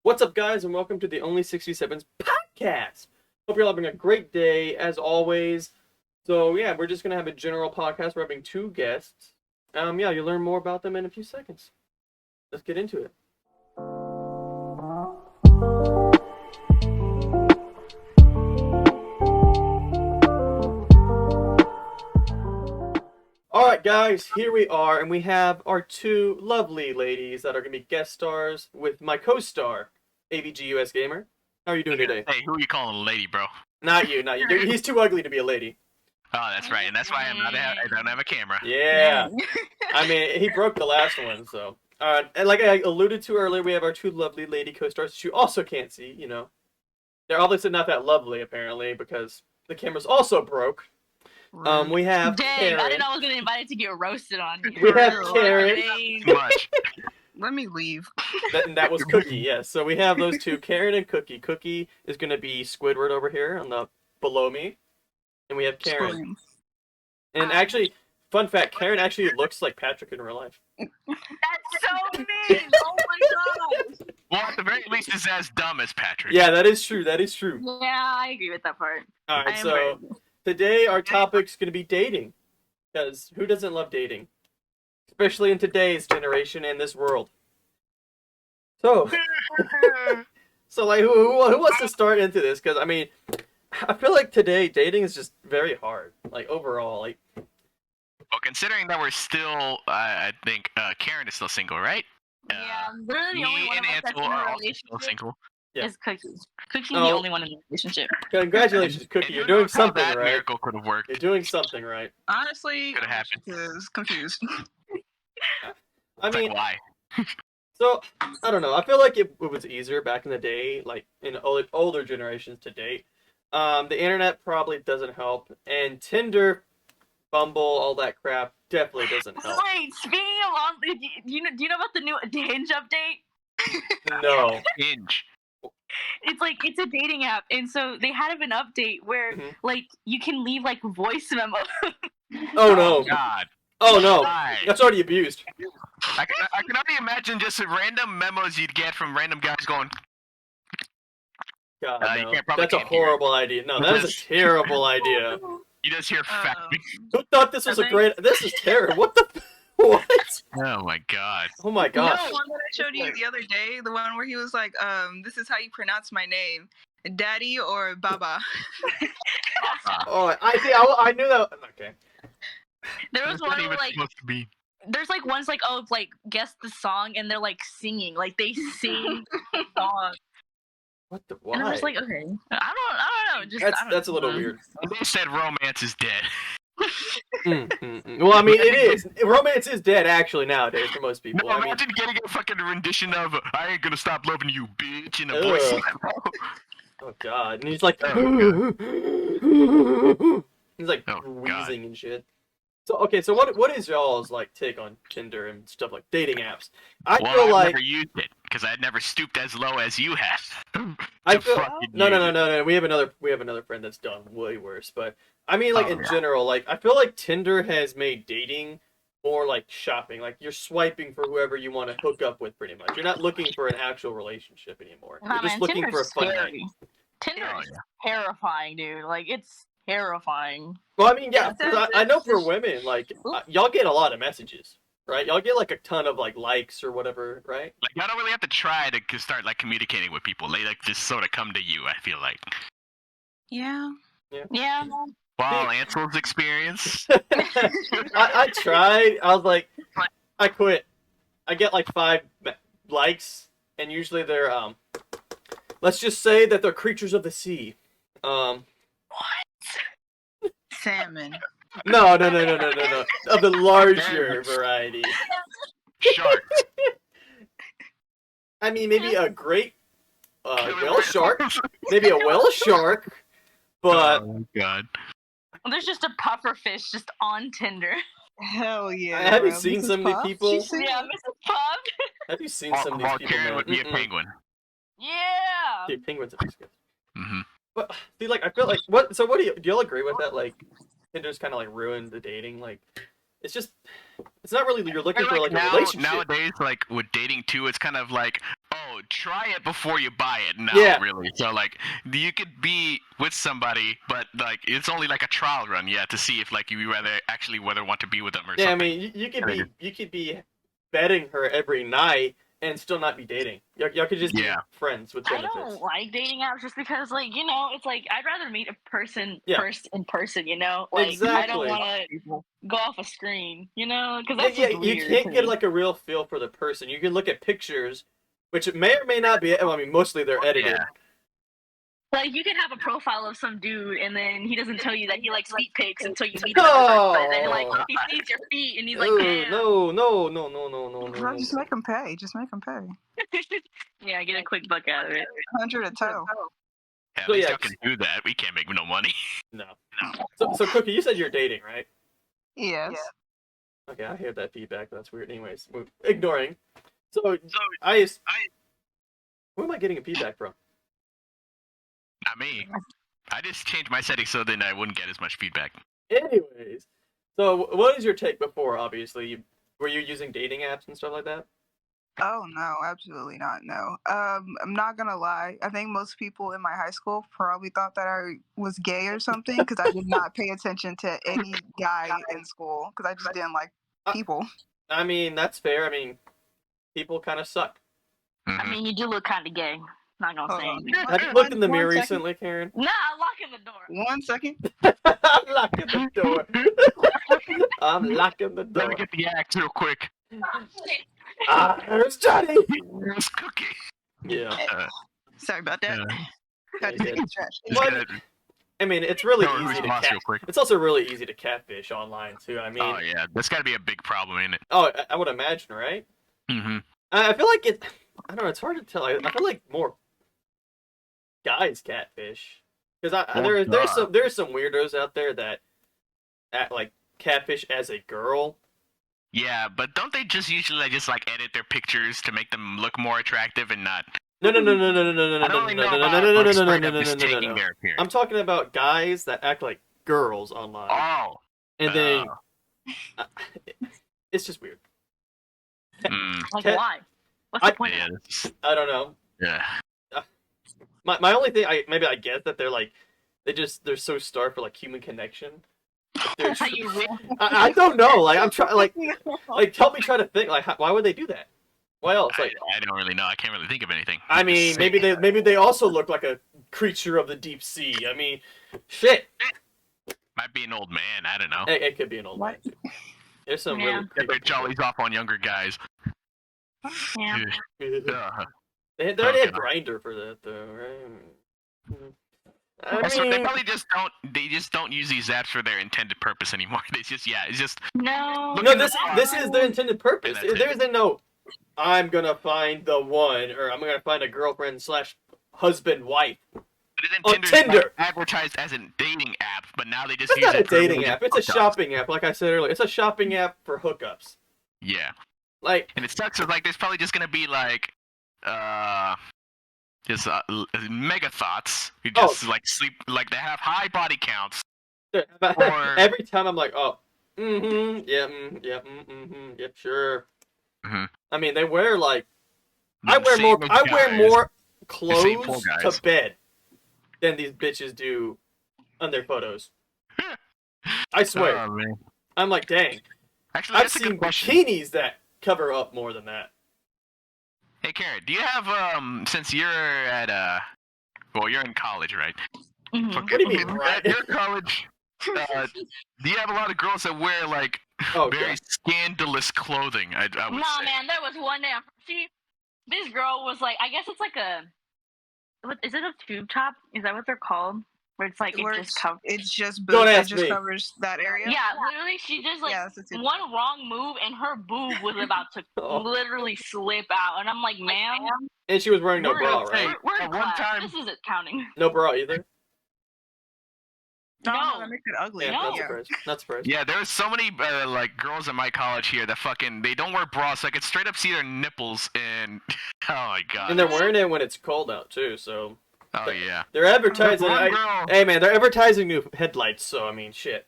What's up, guys, and welcome to the Only 67's podcast. Hope you're all having a great day, as always. So, yeah, we're just going to have a general podcast. We're having two guests. You'll learn more about them in a few seconds. Let's get into it. Alright, guys, here we are, and we have our two lovely ladies that are going to be guest stars with my co-star, AVGUS Gamer. How are you doing today? Hey, who are you calling a lady, bro? Not you. He's too ugly to be a lady. Oh, that's right, and that's why I don't have a camera. Yeah. I mean, he broke the last one, so. And like I alluded to earlier, we have our two lovely lady co-stars that you also can't see, you know. They're obviously not that lovely, apparently, because the camera's also broke. We have Dang, Karen. I didn't know I was getting invited to get roasted on here. We have Karen. Too much. Let me leave. That was Cookie, yes. So we have those two, Karen and Cookie. Cookie is going to be Squidward over here on the below me. And we have Karen. Scream. And actually, fun fact, Karen actually looks like Patrick in real life. That's so mean! Oh my god! Well, at the very least, it's as dumb as Patrick. Yeah, that is true. That is true. Yeah, I agree with that part. Alright, I am so right. today our topic's going to be dating. Because who doesn't love dating? Especially in today's generation and this world. So, like, who wants to start into this? Because, I mean, I feel like today dating is just very hard. Like, overall, like... Well, considering that we're still, I think Karen is still single, right? Yeah, literally the only Me one and of us that's Ansel in a are also still relationship single. Yeah. is Cookie. Cookie's the Oh. only one in a relationship. Congratulations, Cookie. And You're who doing knows how something that right. miracle could have worked. You're doing something right. Honestly, Could have happened. is confused. I It's mean, like, why? so, I don't know. I feel like it was easier back in the day, like, in older generations to date. The internet probably doesn't help. And Tinder, Bumble, all that crap definitely doesn't help. Wait, speaking of, do you know about the new Hinge update? No. Hinge. It's a dating app, and so they had an update where Mhm. like you can leave like voice memo. Oh, no. God. Oh, no. Why? That's already abused. I can only imagine just the random memos you'd get from random guys going, God, you no. probably That's a can't hear it. horrible idea. No, that is a terrible idea. you just hear fat. Who thought this was a great... This is terrible. What the... What? Oh my god. Oh, my You gosh. know the one that I showed you the other day? The one where he was like, this is how you pronounce my name. Daddy or Baba? Oh, I knew that... Okay. There was That's one not where even like supposed to be. there's like ones like guess the song, and they're like singing, like they sing the song. What the... And I Why? was like, okay, I don't know. Just That's a little weird. They said romance is dead. Well, I mean, it is. Romance is dead, actually, nowadays, for most people. No, I mean, imagine getting a fucking rendition of "I ain't gonna stop loving you, bitch" in a voice. oh, God. And he's like... Oh, he's like Oh, God. wheezing and shit. So, okay, so what is y'all's, like, take on Tinder and stuff like dating apps? I Well, feel I've like... never used it because I'd never stooped as low as you have. I to feel... fucking No. use it. We have another friend that's done way worse. But I mean, like Oh, in yeah. general, like I feel like Tinder has made dating more like shopping. Like you're swiping for whoever you want to hook up with, pretty much. You're not looking for an actual relationship anymore. Nah, You're just man, looking for a Tinder's fun night. scary. Tinder Oh, is terrifying, dude. Like it's terrifying. Well, I mean, yeah, Yeah, 'cause I know for women, like y'all get a lot of messages, right? Y'all get like a ton of like likes or whatever, right? Like, y'all don't really have to try to start like communicating with people. They like just sort of come to you. I feel like. Yeah. Yeah. Wow, Ancel's experience. I tried. I was like, I quit. I get like 5 likes, and usually they're let's just say that they're creatures of the sea. Salmon. No. Of the larger variety. Shark. I mean, maybe a great whale shark. Maybe a whale shark. But Oh god. There's just a puffer fish just on Tinder. Hell yeah. Have you bro. seen Mrs. some of these Puff? people? She said- Yeah, Mrs. Puff. have you seen some of these While people? Karen Man? would be a Mm-mm. penguin. Yeah. Okay, penguins are disgusting. Mm-hmm. But see, like, I feel like what? So, what do y'all agree with that? Like, Tinder's kind of like ruined the dating. Like, it's just, it's not really you're looking for like a relationship. Nowadays, like with dating too, it's kind of like, oh, try it before you buy it now, Yeah. really. So, like, you could be with somebody, but, like, it's only, like, a trial run, to see if, like, you whether want to be with them or Yeah, I something. mean, you could be betting her every night and still not be dating. Y'all could just be friends with I benefits. don't like dating apps just because, like, you know, it's like I'd rather meet a person Yeah. first in person. You know, like I Exactly. don't want to go off a screen. You know, because Yeah, that's just you weird can't to get me. like a real feel for the person. You can look at pictures, which may or may not be. Well, I mean, mostly they're edited. Yeah. Like you can have a profile of some dude, and then he doesn't tell you that he likes feet pics until you meet him. And then like he sees your feet, and he's like, Ooh, "Damn." no. Just make them pay. Just make them pay. Yeah, get a quick buck out of it. 100 a toe. At So, least yeah. y'all can do that. We can't make no money. No. So Cookie, you said you're dating, right? Yes. Okay, I hear that feedback. That's weird. Anyways, we're ignoring. So who am I getting a feedback from? Not me. I just changed my settings so then I wouldn't get as much feedback. Anyways, so what is your take before? Obviously, were you using dating apps and stuff like that? Oh no, absolutely not. No. I'm not gonna lie. I think most people in my high school probably thought that I was gay or something because I did not pay attention to any guy in school because I just didn't like people. I mean, that's fair. I mean, people kind of suck. I mean, you do look kind of gay. Not gonna say anything. Have you looked in the mirror One second. recently, Karen? Nah, I'm locking the door. 1 second. I'm locking the door. I'm locking the Let door. me get the axe real quick. There's Johnny. Here's Cookie. Yeah. Sorry about that. Had to Yeah, take yeah. the trash. What? I mean, it's really Tell her who's easy to boss real quick. It's also really easy to catfish online too. I mean, Oh yeah, that's got to be a big problem, ain't it? oh, I would imagine, right? Mm-hmm. I feel like it. I don't know. It's hard to tell. I feel like more guys catfish because there's some weirdos out there that act like catfish as a girl. Yeah, but don't they just usually just like edit their pictures to make them look more attractive and not? No. I don't really know about like, straight up just taking their appearance. I'm talking about guys that act like girls online, Oh. and then it's just weird. Like Cat- why? What's the point? Yeah. of it? I don't know. Yeah. My only thing, I guess that they're so starved for like human connection. They're How you wish. I don't know. Like I'm trying. Like help me try to think. Like why would they do that? Why else? Like I don't really know. I can't really think of anything. I mean, maybe they also look like a creature of the deep sea. I mean, shit. Might be an old man. I don't know. It could be an old man. Too. There's some really Get their creepy jollies off on younger guys. Yeah. people. Uh, They already had Okay. Grinder for that though, right? Also, they mean, probably just don't use these apps for their intended purpose anymore. It's just No. no, this is their intended purpose. And that's There isn't no, I'm gonna find the one, or I'm gonna find a girlfriend / husband wife. But isn't On Tinder. advertised as a dating app, but now they just It's use not a it for dating religious app. It's a hookups. shopping app, like I said earlier. It's a shopping app for hookups. Yeah, Like, and it sucks. It's like there's probably just gonna be like, just mega thoughts who just like sleep, like they have high body counts. Or- every time I'm like, oh, yep, sure. Mhm. I mean, they wear like The I wear same more as more same poor clothes guys. to bed than these bitches do on their photos. I swear. Oh, man. I'm like, dang. Actually, I've that's a seen good question. bikinis that cover up more than that. Hey, Karen, do you have since you're at well, you're in college, right? Mhm. What do you mean, right? At your college, do you have a lot of girls that wear like Oh, very God. scandalous clothing? I would Nah, say. man, there was one day. This girl was like, I guess it's like is it a tube top? Is that what they're called? Where it's like Where it just covers. it's just Don't boobs. It ask just me. covers that area. Yeah, literally, she just like Yeah, that's a tube one wrong move and her boob was about to Oh. literally slip out, and I'm like, ma'am, And she was wearing no We're bra, gonna right? we're in At one class. time- This isn't counting. No bra either. No, No. that makes it ugly. Yeah, No. not surprised. Not surprised. Yeah, there's so many like girls at my college here that they don't wear bras, so I could straight up see their nipples, and oh my god. And they're wearing it when it's cold out too, so Oh yeah. they're advertising. One girl, Hey man, they're advertising new headlights, so I mean, shit.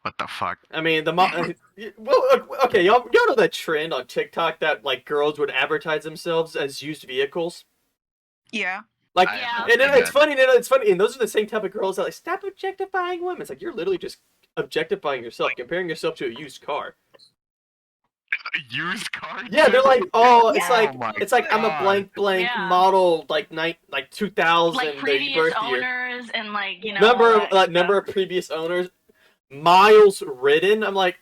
What the fuck? I mean, well, okay, y'all know that trend on TikTok that like girls would advertise themselves as used vehicles. Yeah. Like, Yeah. and then it's funny, and those are the same type of girls that like stop objectifying women. It's like you're literally just objectifying yourself, comparing yourself to a used car. A used car? Yeah, they're like, oh, it's Yeah. like I'm a blank Yeah. model, like 2000, Like the previous birth year. owners and like you know Number of previous owners, miles ridden. I'm like,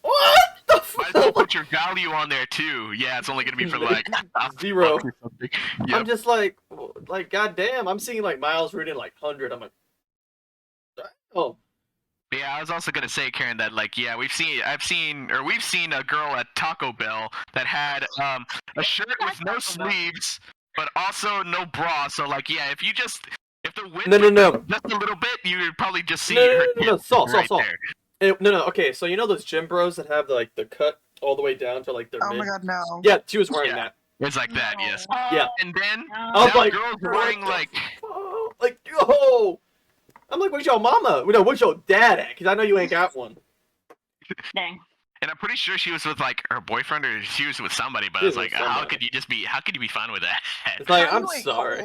what the Might as well fuck? put your value on there too. Yeah, it's only gonna be for like Zero. $1 or something. I'm Yep. just like goddamn. I'm seeing like miles ridden like 100. I'm like, oh. Yeah, I was also gonna say, Karen, that like, yeah, we've seen a girl at Taco Bell that had a shirt with no sleeves, but also no bra. So like, yeah, if the wind No. just a little bit, you would probably just see No, her tits Saul. there. No. Okay, so you know those gym bros that have like the cut all the way down to like their Oh mid. my god, no. Yeah, she was wearing Yeah. that. It's like that, yes. Yeah. And then I was now like, girls what wearing the like, fuck? Like, yo. I'm like, where's your mama? No, where's your dad at? Because I know you ain't got one. Dang. and I'm pretty sure she was with like her boyfriend or she was with somebody. But She it's was like, with how somebody. could you be fine with that? It's like, How I'm you ain't sorry.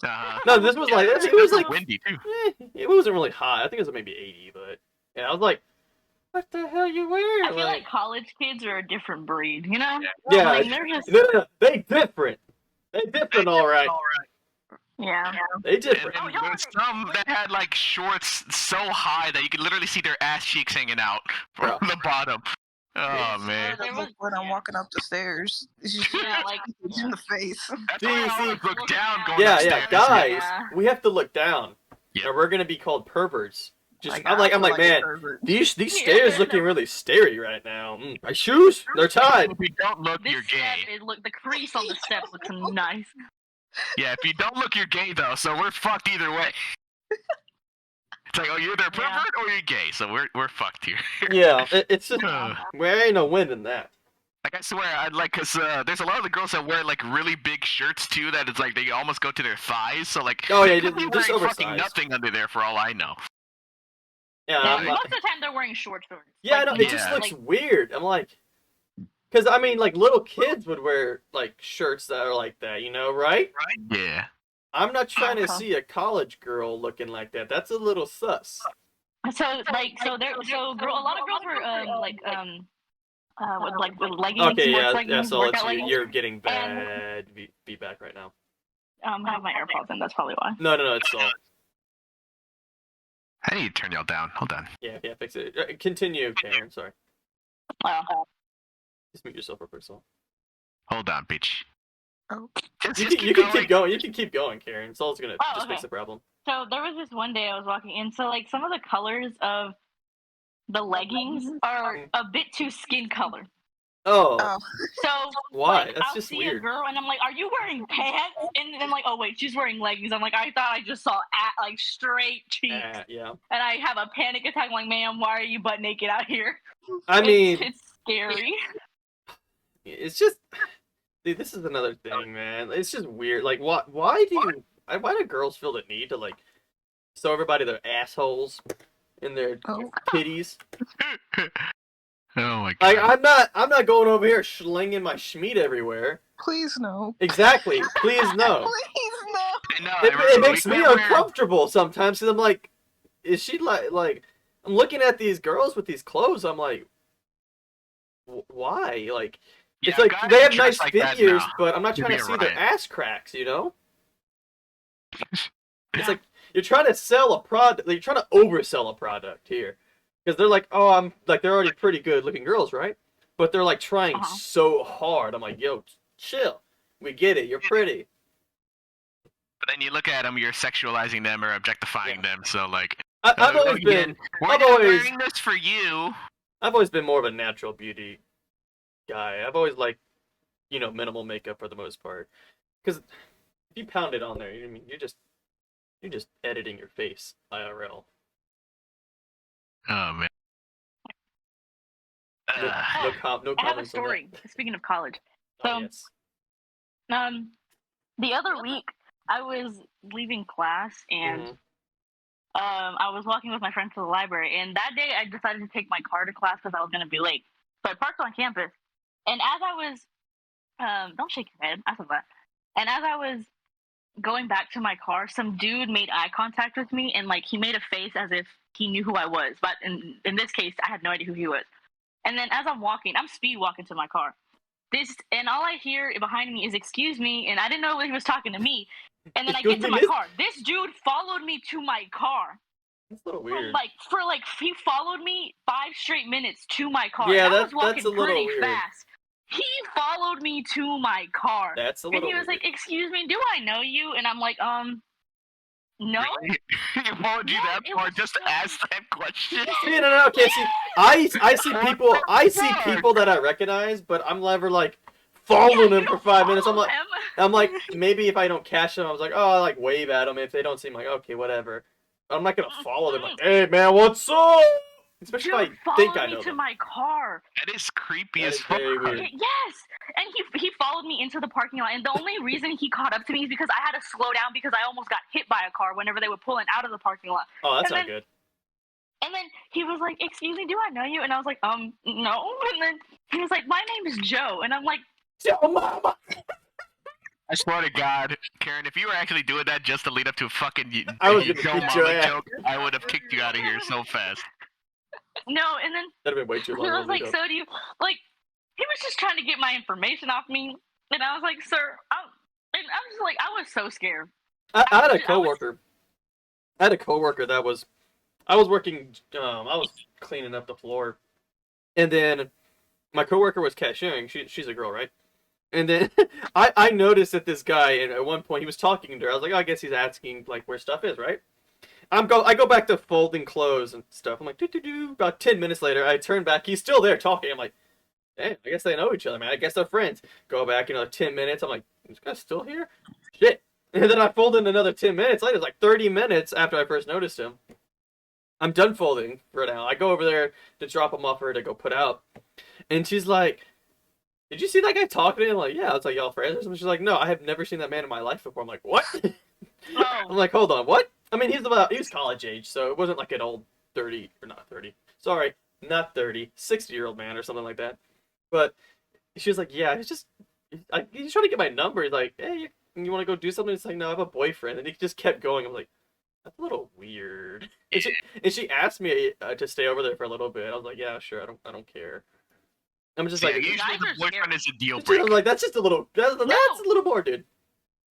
cold? No, this was like, it was like, windy too. it wasn't really hot. I think it was maybe 80, but yeah, I was like, what the hell you wearing? I feel like college kids are a different breed, you know? Yeah. Like, they're just No, they different. They different, all right. yeah. They And different. then there's some that had like shorts so high that you could literally see their ass cheeks hanging out from the bottom. Oh man. There was- When I'm walking up the stairs, it's just Yeah, like in the face. That's why I See, always look down going Yeah, upstairs. guys, Yeah. we have to look down, Yeah. or we're gonna be called perverts. Just, Like, I'm I like, feel a man, pervert. these stairs looking really starey right now. My shoes, they're tied. If you don't look, this you're step, gay. look, the crease on the step looks nice. Yeah, if you don't look, you're gay though. So we're fucked either way. It's like, oh, you're either a pervert Yeah. or you're gay. So we're fucked here. Yeah, it's just Ugh. there ain't no win in that. Like I swear, I'd like, cause there's a lot of the girls that wear like really big shirts too. That it's like they almost go to their thighs. So like, Oh, yeah, they could be just wearing fucking oversized. nothing under there for all I know. Yeah, Yeah, I'm most like, of the time they're wearing shorts. yeah, I Like, know, you it just Yeah. looks like, weird. I'm like, because I mean, like little kids would wear like shirts that are like that, you know, right? Yeah. I'm not trying to Uh-huh. see a college girl looking like that. That's a little sus. so a lot of girls were with leggings, Okay, sports yeah, leggings, so workout leggings. you're getting bad feedback right now. I have my AirPods in. That's probably why. No, it's all. I need to turn y'all down. Hold on. Yeah, fix it. Continue, Karen. Sorry. Just mute yourself real quick, so. Hold on, bitch. Oh. Just You keep can going. keep going. You can keep going, Karen. It's all gonna Oh, just okay. fix the problem. So there was this one day I was walking in. So like some of the colors of the leggings are a bit too skin color. Oh, Oh. So why? like, That's I'll just see weird. a girl and I'm like, "Are you wearing pants?" And then I'm like, "Oh wait, she's wearing leggings." I'm like, "I thought I just saw like straight cheeks," Yeah. and I have a panic attack. I'm like, "Ma'am, why are you butt naked out here?" I mean, it's scary. it's just. Dude, this is another thing, man. It's just weird. Like, why do girls feel the need to like show everybody their assholes and their Oh. titties? Oh my god. Like, I'm not going over here slinging my schmeat everywhere. Please no. Exactly. Please no. Please no. No, It makes we me can't wear- uncomfortable sometimes because I'm like, is she like I'm looking at these girls with these clothes. I'm like, why? Like, it's Yeah, like guys they have dress nice like that figures, now. but I'm not Give trying me to a see their riot. ass cracks. You know? It's like you're trying to sell a product. You're trying to oversell a product here, because they're like, oh, I'm like they're already pretty good looking girls, right? But they're like trying so hard. I'm like, yo, chill. We get it. You're pretty. But then you look at them, you're sexualizing them or objectifying them. So like, I've always again, been. we're I've not always. wearing this for you. I've always been more of a natural beauty guy. I've always liked, minimal makeup for the most part. Because if you pound it on there, you're just editing your face IRL. Oh man. No I have a comments on story. Speaking of college, that. so Oh, yes. the other week I was leaving class and Mhm. I was walking with my friends to the library, and that day I decided to take my car to class because I was going to be late. So I parked on campus, and as I was, don't shake your head, I said that. And as I was going back to my car, some dude made eye contact with me, and like he made a face as if he knew who I was. But in this case, I had no idea who he was. And then as I'm walking, I'm speed walking to my car. And all I hear behind me is "excuse me," and I didn't know he was talking to me. And then I get to my car. This dude followed me to my car. That's a little weird. He followed me 5 straight minutes to my car. Yeah, and I was walking that's a little pretty weird. fast. He followed me to my car. That's a little And he was weird. like, "Excuse me, do I know you?" And I'm like, no. Really? He followed you Yeah, that it far was just to so- ask that question? No. Okay, see, I see people that I recognize, but I'm never like following them for 5 minutes. Follow him. I'm like, maybe if I don't catch them, I was like, oh, I like wave at them. If they don't seem like, okay, whatever. I'm not gonna follow them like, hey man, what's up? Especially Dude if I think I followed know me to them. my car. That is creepy That as is fuck. very weird. Yes, and he followed me into the parking lot. And the only reason he caught up to me is because I had to slow down because I almost got hit by a car whenever they were pulling out of the parking lot. Oh, that's And not then- good. And then he was like, "Excuse me, do I know you?" And I was like, no. And then he was like, "My name is Joe." And I'm like, Yo, mama. I swear to God, Karen, if you were actually doing that just to lead up to a fucking I was gonna Joe beat Mama your ass. joke, I would have kicked you out of here so fast. "No." And then That'd have been way too long. he was like, lead up. "So do you like?" He was just trying to get my information off me, and I was like, "Sir," and I'm just like, I was so scared. I had a I was- coworker. I had a coworker that was. I was working. I was cleaning up the floor, and then my coworker was cashiering. She's a girl, right? And then I noticed that this guy, and at one point he was talking to her. I was like, oh, I guess he's asking like where stuff is, right? I go back to folding clothes and stuff. I'm like, do. About 10 minutes later, I turn back. He's still there talking. I'm like, damn, I guess they know each other, man. I guess they're friends. Go back, 10 minutes. I'm like, this guy's still here? Shit. And then I fold in another 10 minutes later. It's like 30 minutes after I first noticed him. I'm done folding for now. I go over there to drop him off for her to go put out. And she's like, did you see that guy talking to me? I'm like, yeah. It's like, y'all friends or something? She's like, no, I have never seen that man in my life before. I'm like, what? I'm Oh, like, hold on, what? I mean, he was college age, so it wasn't like an old 30, or not 30. Sorry, not 30, 60-year-old man or something like that. But she was like, yeah, he's trying to get my number. He's like, hey, you want to go do something? It's like, no, I have a boyfriend. And he just kept going. I'm like, that's a little weird. And she asked me to stay over there for a little bit. I was like, yeah, sure, I don't care. I'm just Yeah, like, usually Guys the are boyfriend is a deal I'm breaker. like, that's just a little, that's a little more, dude.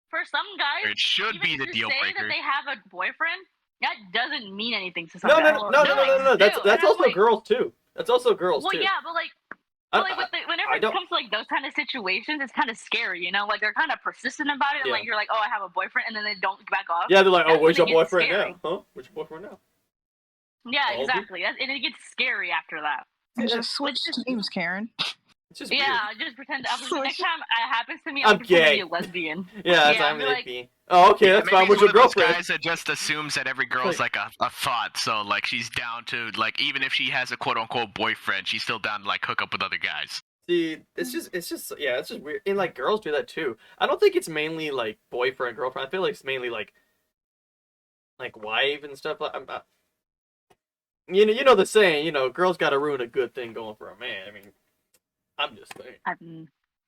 for some guys, It should even be if the you deal say breaker. that they have a boyfriend, that doesn't mean anything to some No, guys. no. That's And I'm also like, girls too. That's also girls well, too. yeah, but whenever I it don't- comes to like those kind of situations, it's kind of scary, you know? Like they're kind of persistent about it, and Yeah. like you're like, "Oh, I have a boyfriend," and then they don't back off. Yeah, they're like, oh, That's where's when your it gets boyfriend scary. now? Huh? Where's your boyfriend now? Yeah, All of you? exactly. And it gets scary after that. Just switch teams, Karen. It's just Yeah, weird. just pretend. Next time it happens to me, I'm I'll pretend to gay. be a lesbian. Yeah, that's Yeah, I'm I'd be like- iffy. Oh, okay, Yeah, that's maybe fine. What's one your of those girlfriend? guys that just assumes that every girl's like a thought, so like she's down to like even if she has a quote unquote boyfriend, she's still down to like hook up with other guys. See, it's just weird. And like girls do that too. I don't think it's mainly like boyfriend, girlfriend. I feel like it's mainly like wife and stuff. You know the saying. Girls got to ruin a good thing going for a man. I mean, I'm just saying. I've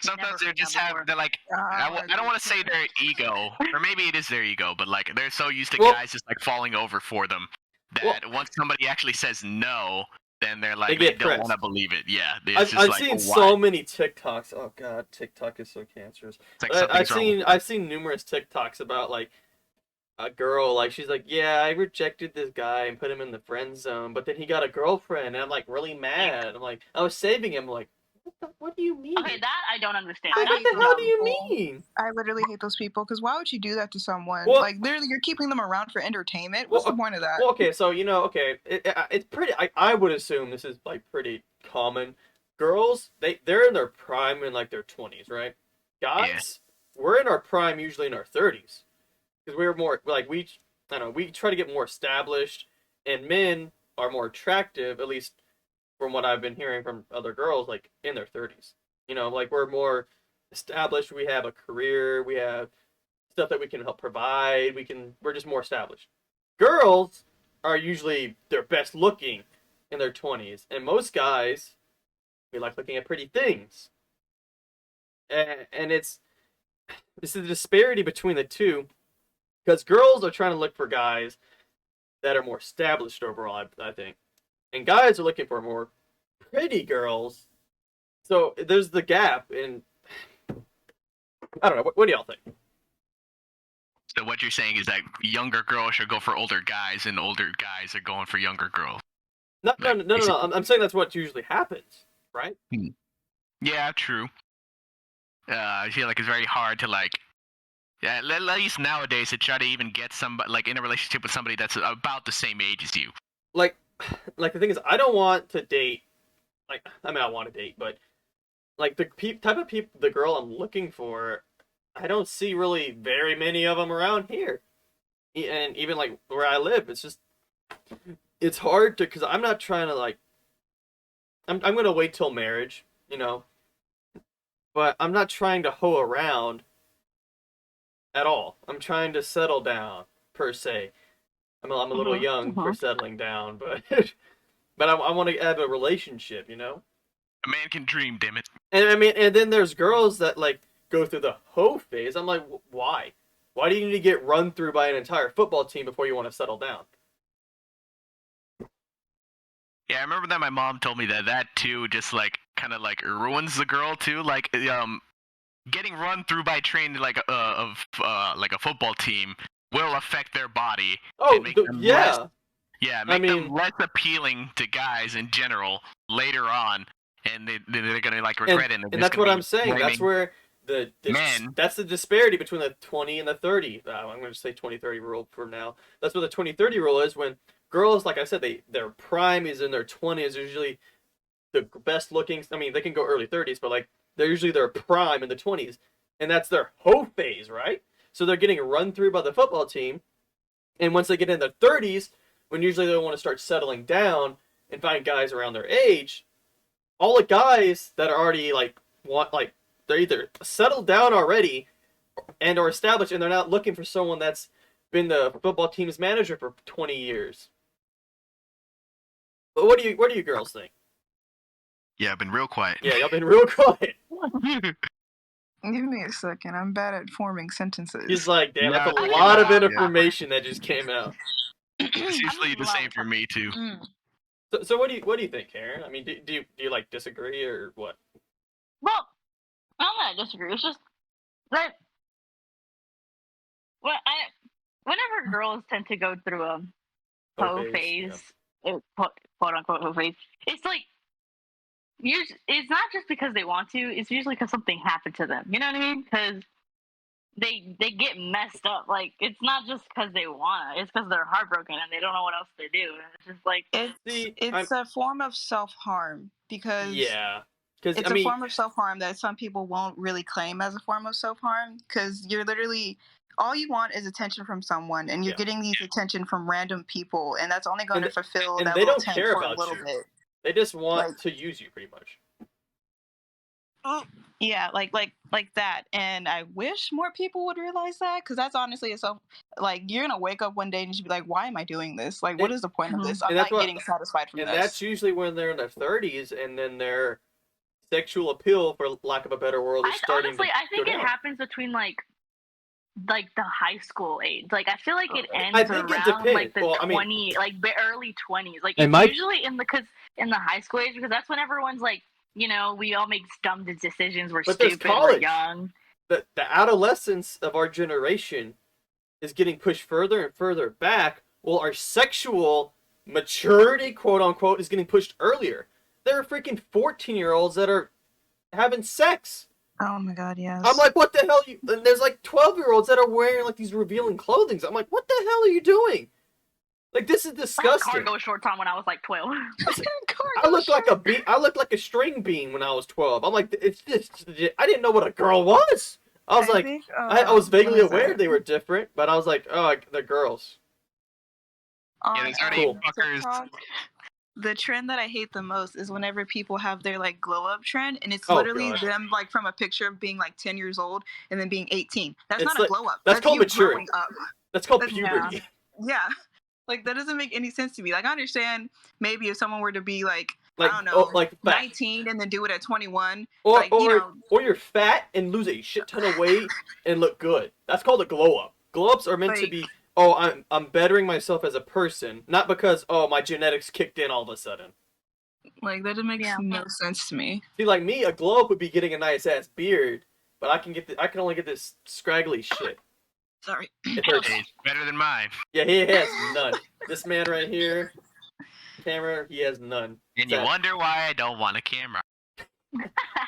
Sometimes Never they heard just that have before. they're like I don't want to say their ego, or maybe it is their ego, but like they're so used to Well- guys just like falling over for them that once somebody actually says no, then they're like They they get don't pressed. want to believe it. Yeah, it's I've just like, seen oh, so why? many TikToks. Oh god, TikTok is so cancerous. It's like I've something's wrong with I've seen numerous TikToks about like a girl, like she's like, yeah, I rejected this guy and put him in the friend zone, but then he got a girlfriend, and I'm like really mad. I'm like, I was saving him. Like, what do you mean? Okay, that I don't understand. I What That's hate the hell do you people. mean? I literally hate those people because why would you do that to someone? Well- Like literally, you're keeping them around for entertainment. What's Well, the point of that? Well, okay, so okay, it's pretty. I would assume this is like pretty common. Girls, they're in their prime in like their 20s, right? Guys, we're in our prime usually in our 30s because we're more like I don't know, we try to get more established, and men are more attractive, at least from what I've been hearing from other girls, like in their 30s. Like we're more established. We have a career. We have stuff that we can help provide. We're just more established. Girls, are usually their best looking in their 20s, and most guys we like looking at pretty things. And it's the disparity between the two, because girls are trying to look for guys that are more established overall, I think, and guys are looking for more pretty girls. So there's the gap, and I don't know. What do y'all think? So what you're saying is that younger girls should go for older guys, and older guys are going for younger girls. No. I'm saying that's what usually happens, right? Yeah, true. I feel like it's very hard to like, yeah, at least nowadays to try to even get somebody like in a relationship with somebody that's about the same age as you. Like the thing is, I don't want to date. Like, I mean, I want to date, but like the type of people, the girl I'm looking for, I don't see really very many of them around here. And even like where I live, it's hard to, because I'm not trying to like, I'm gonna wait till marriage, but I'm not trying to hoe around at all. I'm trying to settle down per se. I'm a little young for settling down, but but I want to have a relationship, A man can dream, damn it. And I mean, and then there's girls that like go through the hoe phase. I'm like, why? Why do you need to get run through by an entire football team before you want to settle down? Yeah, I remember that my mom told me that too just like kind of like ruins the girl too. Like getting run through by trained like like a football team will affect their body. Oh, and make them yeah. make them less appealing to guys in general later on, and they're gonna like regret it. And that's what I'm saying. That's where men. That's the disparity between the 20 and the 30. I'm going to say 20-30 rule for now. That's what the 20-30 rule is. When girls, like I said, their prime is in their 20s. Usually the best looking. I mean, they can go early 30s, but like they're usually their prime in the 20s, and that's their hoe phase, right? So they're getting run through by the football team, and once they get in their 30s, when usually they want to start settling down and find guys around their age, all the guys that are already they're either settled down already and are established, and they're not looking for someone that's been the football team's manager for 20 years. But what do you girls think? Yeah, I've been real quiet. Yeah, y'all been real quiet. Give me a second. I'm bad at forming sentences. He's like, damn, Yeah, that's a I lot of think- information that just came out. It's usually the same for me too. So what do you think, Karen? I mean, do you like disagree or what? Well, I'm not disagree. It's just that whenever girls tend to go through a hoe phase, quote unquote hoe phase, it's like it's not just because they want to. It's usually because something happened to them. You know what I mean? Because they get messed up. Like, it's not just because they want it. It's because they're heartbroken and they don't know what else to do. And it's just like it's a form of self-harm because because it's a form of self-harm that some people won't really claim as a form of self-harm, because you're literally all you want is attention from someone, and you're getting these attention from random people, and that's only going to fulfill that they little don't tank care for a about little you. bit. They just want to use you, pretty much. Yeah, like that. And I wish more people would realize that, because that's honestly you're gonna wake up one day and just be like, why am I doing this? Like, what is the point of this? I'm not getting satisfied from this. And that's usually when they're in their 30s, and then their sexual appeal, for lack of a better word, is starting honestly, to I think go it down. happens between like the high school age. Like, I feel like it ends I think it around like the depends. 20, like the early 20s. Like, And it's usually in the high school age, because that's when everyone's like, we all make dumb decisions. We're But there's stupid. We're college. young. The adolescence of our generation is getting pushed further and further back, while our sexual maturity, quote unquote, is getting pushed earlier. There are freaking 14-year-olds that are having sex. Oh my god, yes. I'm like, what the hell? And there's like 12-year-olds that are wearing like these revealing clothing. I'm like, what the hell are you doing? Like, this is disgusting. I had cargo shorts on when I was like 12. I looked like a bean. I looked like a string bean when I was 12. I'm like, it's just. I didn't know what a girl was. I was I was vaguely aware they were different, but I was like, oh, they're girls. Yeah, there's already fuckers. TikTok, the trend that I hate the most is whenever people have their like glow up trend, and it's Oh, literally God. them like from a picture of being like 10 years old and then being 18. That's It's not a like- glow up. that's called you maturity. growing up. That's called That's- puberty. Yeah. Like, that doesn't make any sense to me. Like, I understand maybe if someone were to be like Like, I don't know, like fat. 19 and then do it at 21, Or, like, you know, or you're fat and lose a shit ton of weight and look good. That's called a glow up. Glow ups are meant to like, be, I'm bettering myself as a person, not because my genetics kicked in all of a sudden. like that just makes Yeah. no sense to me. See, like me, a glow up would be getting a nice ass beard, but I can only get this scraggly shit. Sorry. It hurts. It's better than mine. Yeah, he has none. This man right here, camera, he has none. And you wonder why I don't want a camera.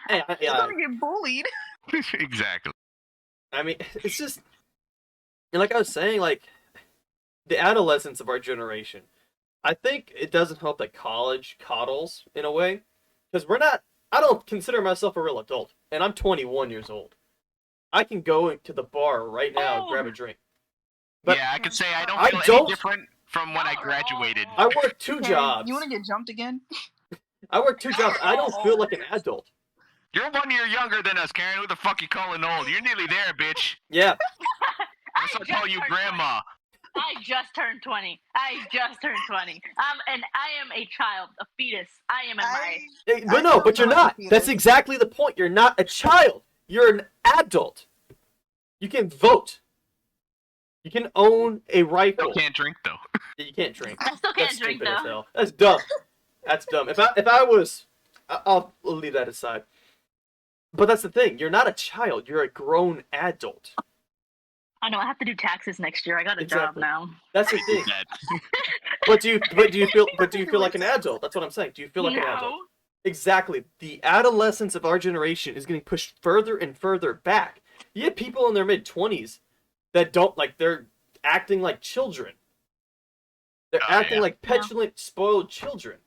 Hey, You're yeah, gonna get bullied. Exactly. I mean, it's just, and like I was saying, like the adolescence of our generation. I think it doesn't help that college coddles in a way, because I don't consider myself a real adult, and I'm 21 years old. I can go to the bar right now and grab a drink. But yeah, I could say I I don't feel don't- any different from when I graduated. I work 2 Okay, jobs. You want to get jumped again? I work 2 jobs. I don't feel like an adult. You're 1 year younger than us, Karen. Who the fuck you calling old? You're nearly there, bitch. Yeah, That's what I call just you turned grandma. 20. I just turned 20. And I am a child, a fetus. I am in my. but no, but you're not. That's exactly the point. You're not a child. You're an adult. You can vote. You can own a rifle. You can't drink though. You can't drink. I still can't That's drink stupid as though. hell. That's dumb. That's dumb. If I was, I'll leave that aside. But that's the thing. You're not a child. You're a grown adult. I know I have to do taxes next year. I got a job Exactly. now. That's the thing. But do you feel like an adult? That's what I'm saying. Do you feel like an adult? No. Exactly. The adolescence of our generation is getting pushed further and further back. You have people in their mid-20s that don't, like, they're acting like children. They're acting like petulant, spoiled children.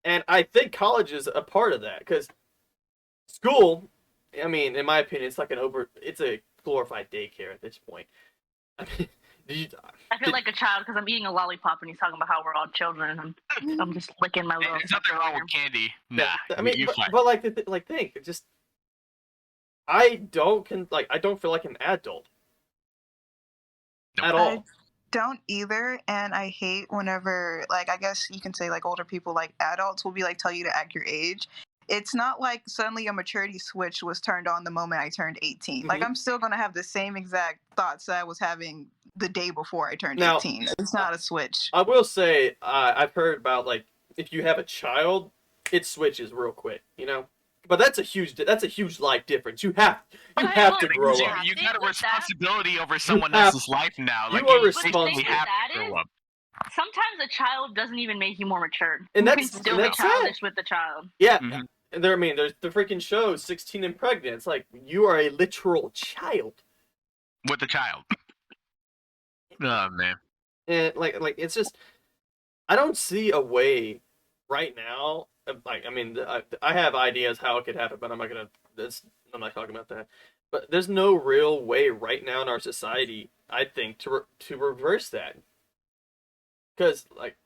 And I think college is a part of that, because school, I mean, in my opinion, it's a glorified daycare at this point. I mean, I feel like a child because I'm eating a lollipop and he's talking about how we're all children. And I'm just licking my little. There's nothing wrong with candy. Nah, I mean, you fine. but like, think, it just, I don't feel like an adult at all. I don't either, and I hate whenever, like, I guess you can say, like, older people, like, adults will be like, tell you to act your age. It's not like suddenly a maturity switch was turned on the moment I turned 18. Like, I'm still gonna have the same exact thoughts that I was having the day before I turned 18. It's not a switch. I will say, I've heard about, like, if you have a child, it switches real quick, you know. But that's a huge life difference. You have to grow up. You got a responsibility over someone else's life now. Like, You are you responsible. have to grow up. Sometimes a child doesn't even make you more mature. And you that's- can still and be that's childish it. with the child. Yeah. Mhm. And there, I mean, there's the freaking show 16 and Pregnant. It's like, you are a literal child. With the child. Oh man. And like it's just, I don't see a way right now. Like, I mean, I have ideas how it could happen, but I'm not talking about that. But there's no real way right now in our society, I think, to reverse that. Because, like,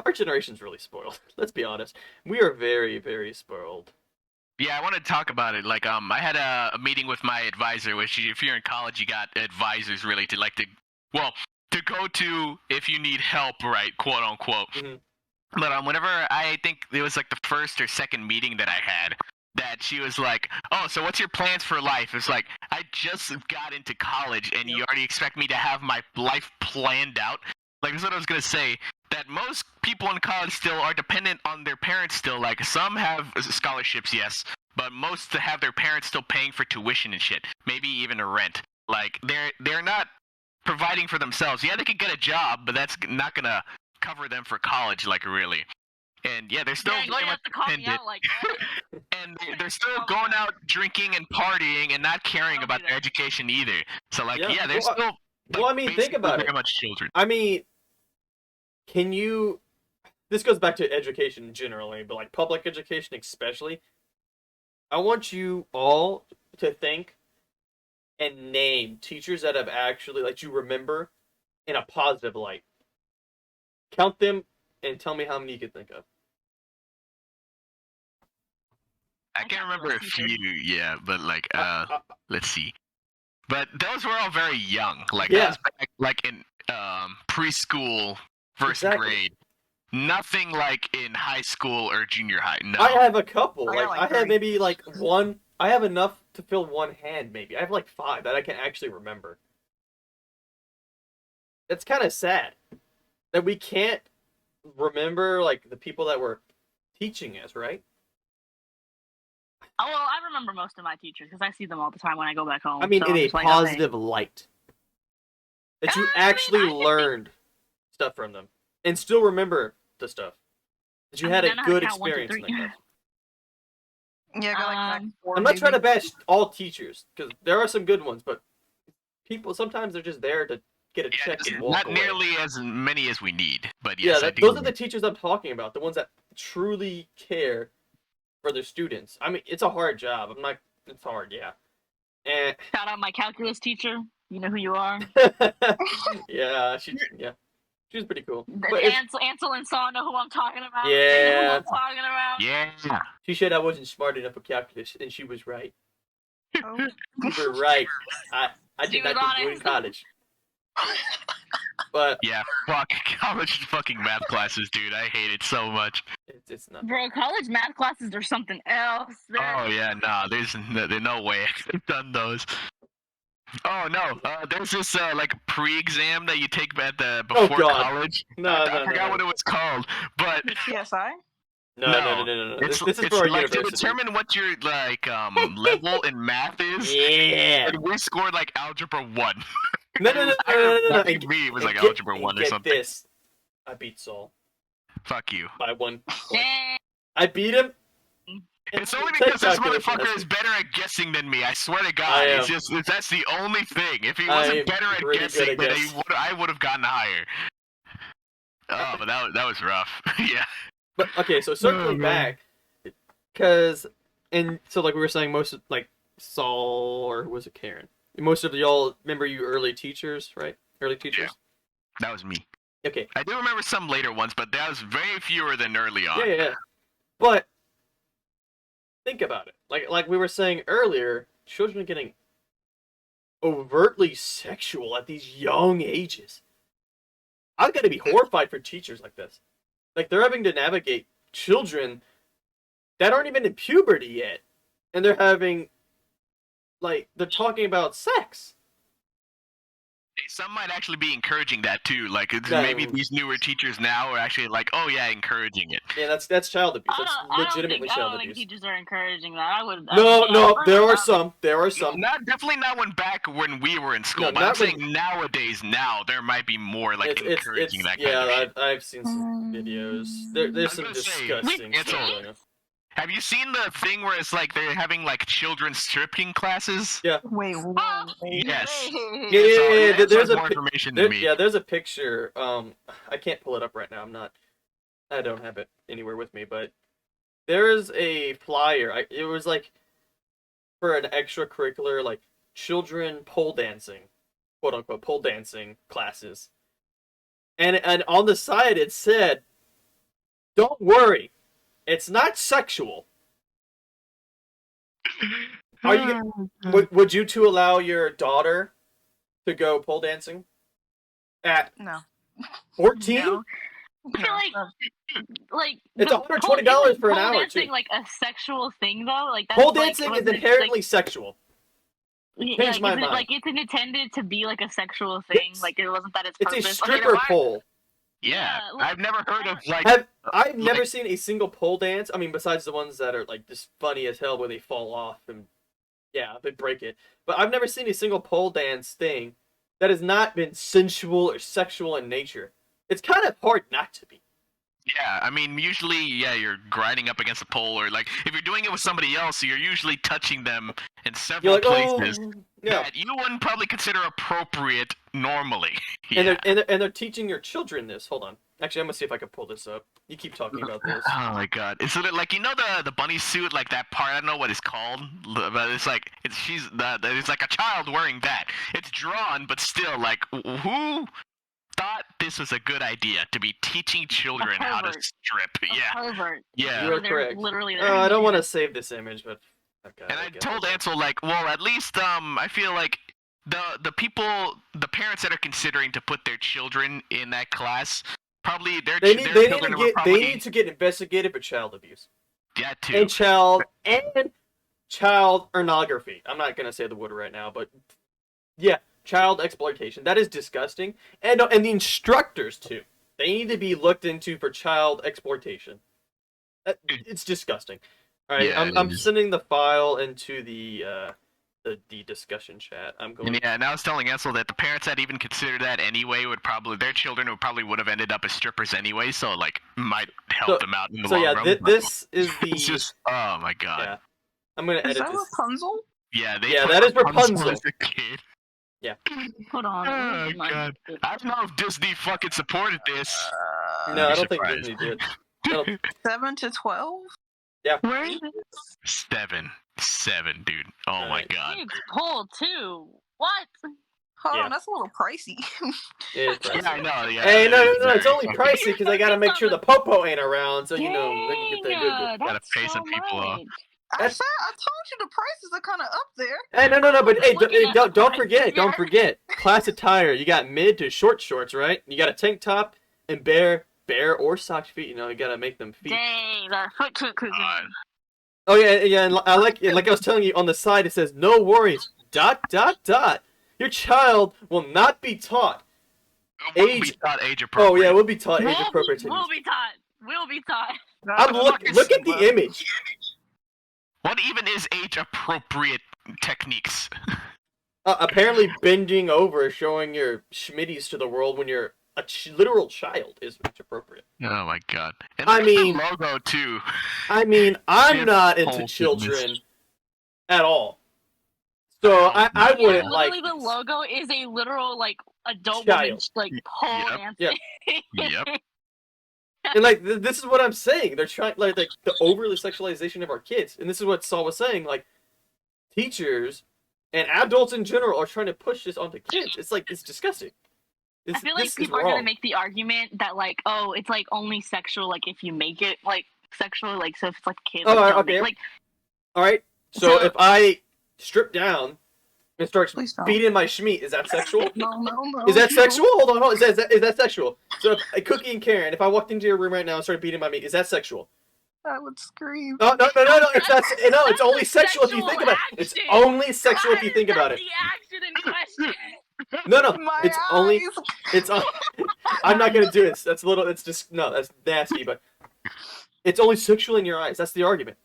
our generation's really spoiled. Let's be honest. We are very, very spoiled. Yeah, I want to talk about it. Like, I had a meeting with my advisor, which if you're in college, you got advisors really to go to if you need help, right? Quote unquote. Mhm. But whenever I think it was like the first or second meeting that I had, that she was like, "Oh, so what's your plans for life?" It's like, I just got into college, and you already expect me to have my life planned out. Like, that's what I was gonna say. That most people in college still are dependent on their parents still. Like, some have scholarships, yes, but most have their parents still paying for tuition and shit. Maybe even a rent. Like, they're not providing for themselves. Yeah, they could get a job, but that's not gonna cover them for college, like, really. And yeah, they're still Dang, why very you have much to call me dependent. out like that? And they're still going out drinking and partying and not caring Don't about do their that. education either. So, like, Yeah, yeah, they're well, still. Like, well, I mean, think basically about very it. much children. I mean, this goes back to education generally, but like public education especially. I want you all to think and name teachers that have actually, like, you remember in a positive light. Count them and tell me how many you can think of. I can remember a few, yeah, but like, let's see. But those were all very young. Like Yeah. that was back, like in preschool, first Exactly. grade. Nothing like in high school or junior high. No. I have a couple. I got, Like like, I have 3. maybe like one. I have enough to fill one hand. Maybe I have like 5 that I can actually remember. It's kind of sad that we can't remember like the people that were teaching us, right? Oh, well, I remember most of my teachers because I see them all the time when I go back home. I mean, so in I'm a just like, okay. positive light. That you I mean, actually I can think- learned stuff from them and still remember the stuff. That you I mean, had I a know how to good count 1 to experience in 3. that class. Yeah, I got like Um, 4. I'm not trying to maybe. bash all teachers because there are some good ones, but people sometimes they're just there to get a Yeah, check just and walk not away. nearly as many as we need. But Yeah, yes, I do. those are the teachers I'm talking about. The ones that truly care for their students. I mean, it's a hard job. I'm not. It's hard, yeah. And shout out my calculus teacher. You know who you are. yeah, she was pretty cool. The But it's- Ansel and Saw know who I'm talking about. They know who Yeah. I'm talking about. Yeah. she said I wasn't smart enough for calculus, and she was right. Oh. You were right. I She did not was do good in honest. college. But Yeah. Fuck college fucking math classes, dude. I hate it so much. it's not. Bro, college math classes are something else. Oh yeah, nah. There's no way I could have done those. Oh no, there's this like pre-exam that you take at the Oh, before God. college. No, I no, forgot no, what it was called, but The TSI? no. It's, This is it's for our like to university. determine what your like level in math is. Yeah. And we scored like algebra 1. No. I think me it was like algebra 1 or get something. this. I beat Saul Fuck you. by 1 point. Dang. I beat him. It's only Take because this calculus motherfucker lesson. is better at guessing than me. I swear to I God, am. it's just that's the only thing. If he I wasn't am better at pretty good guessing, at then guess. I would have gotten higher. Oh, but that was rough. Yeah. But okay, so circling man. back, because and so like we were saying, most of like Saul or was it Karen? Most of y'all remember you early teachers, right? Early teachers. That was me. Okay. I do remember some later ones, but that was very fewer than early on. Yeah. But think about it. Like we were saying earlier, children are getting overtly sexual at these young ages. I've got to be horrified for teachers like this. Like they're having to navigate children that aren't even in puberty yet, and they're having like they're talking about sex. Some might actually be encouraging that too. Like it's Yeah. maybe these newer teachers now are actually like, oh yeah, encouraging it. Yeah, that's child abuse. I That's don't legitimately think, I child don't think abuse. teachers are encouraging that. I would. No, there are some. some. There are some. Definitely not when we were in school. No, but I'm not when- saying nowadays, now there might be more like encouraging that kind of shit. I've seen some videos. There's I'm some gonna say, disgusting it's stuff all- going on. Have you seen the thing where it's like they're having like children's stripping classes? Yeah. Wait, what? Yes. Yeah, It's there's like a more pi- information to me. Yeah, there's a picture. I can't pull it up right now. I don't have it anywhere with me, but there is a flyer. It was like for an extracurricular, like children pole dancing, quote unquote pole dancing classes, and on the side it said, "Don't worry, it's not sexual." Are you? Would you two allow your daughter to go pole dancing at No. 14? No. I feel No. like It's the $120 pole- for an pole hour, dancing, too. like a sexual thing though. Like that's Pole like, dancing was is it, inherently sexual. like, changed my is it, mind. like it's intended to be like a sexual thing. Yes. Like it wasn't that its It's purpose. a Okay, then stripper why- pole. Yeah, Yeah, like- I've never heard of like. I've never seen a single pole dance. I mean, besides the ones that are like just funny as hell where they fall off and they break it. But I've never seen a single pole dance thing that has not been sensual or sexual in nature. It's kind of hard not to be. Yeah, I mean, usually, you're grinding up against a pole, or like if you're doing it with somebody else, you're usually touching them in You're several like, places oh, yeah. that you wouldn't probably consider appropriate normally. And Yeah. they're teaching your children this. Hold on. Actually, I'm gonna see if I can pull this up. You keep talking about this. Oh my god! It's like the bunny suit, like that part. I don't know what it's called, but it's like it's like a child wearing that. It's drawn, but still, like who thought this was a good idea to be teaching children how to pervert. strip? A Yeah, pervert. yeah. You're They're correct. Literally. Oh, I don't want to save this image, but okay. And I told Ansel like, well, at least I feel like the parents that are considering to put their children in that class, probably their children were probably they need to get investigated for child abuse that too. and child pornography. I'm not gonna say the word right now, but yeah, child exploitation. That is disgusting, and the instructors too. They need to be looked into for child exploitation. It's disgusting. All right, Yeah, I'm sending the file into the discussion chat. I'm going. Yeah, and I was telling Ansel that the parents that even considered that anyway their children would have ended up as strippers anyway, so like might help them out in the long run. This is the. It's just oh my god. Yeah, I'm gonna edit Is that this. Rapunzel? Yeah, that is Rapunzel. As a kid. Yeah. Hold on. Oh god. I don't know if Disney fucking supported this. No, I don't surprised. think Disney did. 7 to 12? Yeah. Where is this? 7, dude. Oh my god. It's pulled too. What? Hold Yeah. on, that's a little pricey. It is pricey. Yeah, I know. Yeah. Hey, no, it's only Fucking- pricey because I gotta make sure the popo ain't around, so you know they can get that good. Gotta That's pay so some people off. much. I told you the prices are kind of up there. Hey, no, but hey, Looking at don't the forget, prices, yeah. class attire. You got mid to short shorts, right? You got a tank top and bare or socked feet. You know, you gotta make them feet. Dang, the foot cooking. God. Oh yeah, and I like I was telling you on the side it says no worries. ... Your child will not be taught. Will Age- be taught age appropriate. Oh yeah, we'll be taught age appropriate. Will be taught. Will be taught. Look at the image. What even is age appropriate techniques? Apparently, bending over, showing your schmitties to the world when you're a literal child is age appropriate. Oh my god. And I there's the mean- logo too. I'm If not into whole children fitness. at all. So I Yeah, wouldn't like. literally, the logo is a literal like adult Child. woman like pole Yep. dancing. Yep. And like this is what I'm saying. They're trying like the overly sexualization of our kids, and this is what Saul was saying. Like teachers and adults in general are trying to push this onto kids. It's like it's disgusting. I feel like this is people are gonna wrong. make the argument that like, oh, it's like only sexual like if you make it like sexual, like so if it's like a kid, Oh, like, don't okay. make- like All right. So So- if I strip down and start Please don't. beating my schmeat, is that sexual? No. Is that sexual? Hold on. Is that sexual? So, if, Cookie and Karen, if I walked into your room right now and started beating my meat, is that sexual? I would scream. No. It's not. No, it's That's only a sexual if you sexual think about it. It's action. only sexual if you think That's about it. the action in question. No. My It's eyes. only. It's. I'm not gonna do this. That's a little. It's just no. That's nasty. But it's only sexual in your eyes. That's the argument.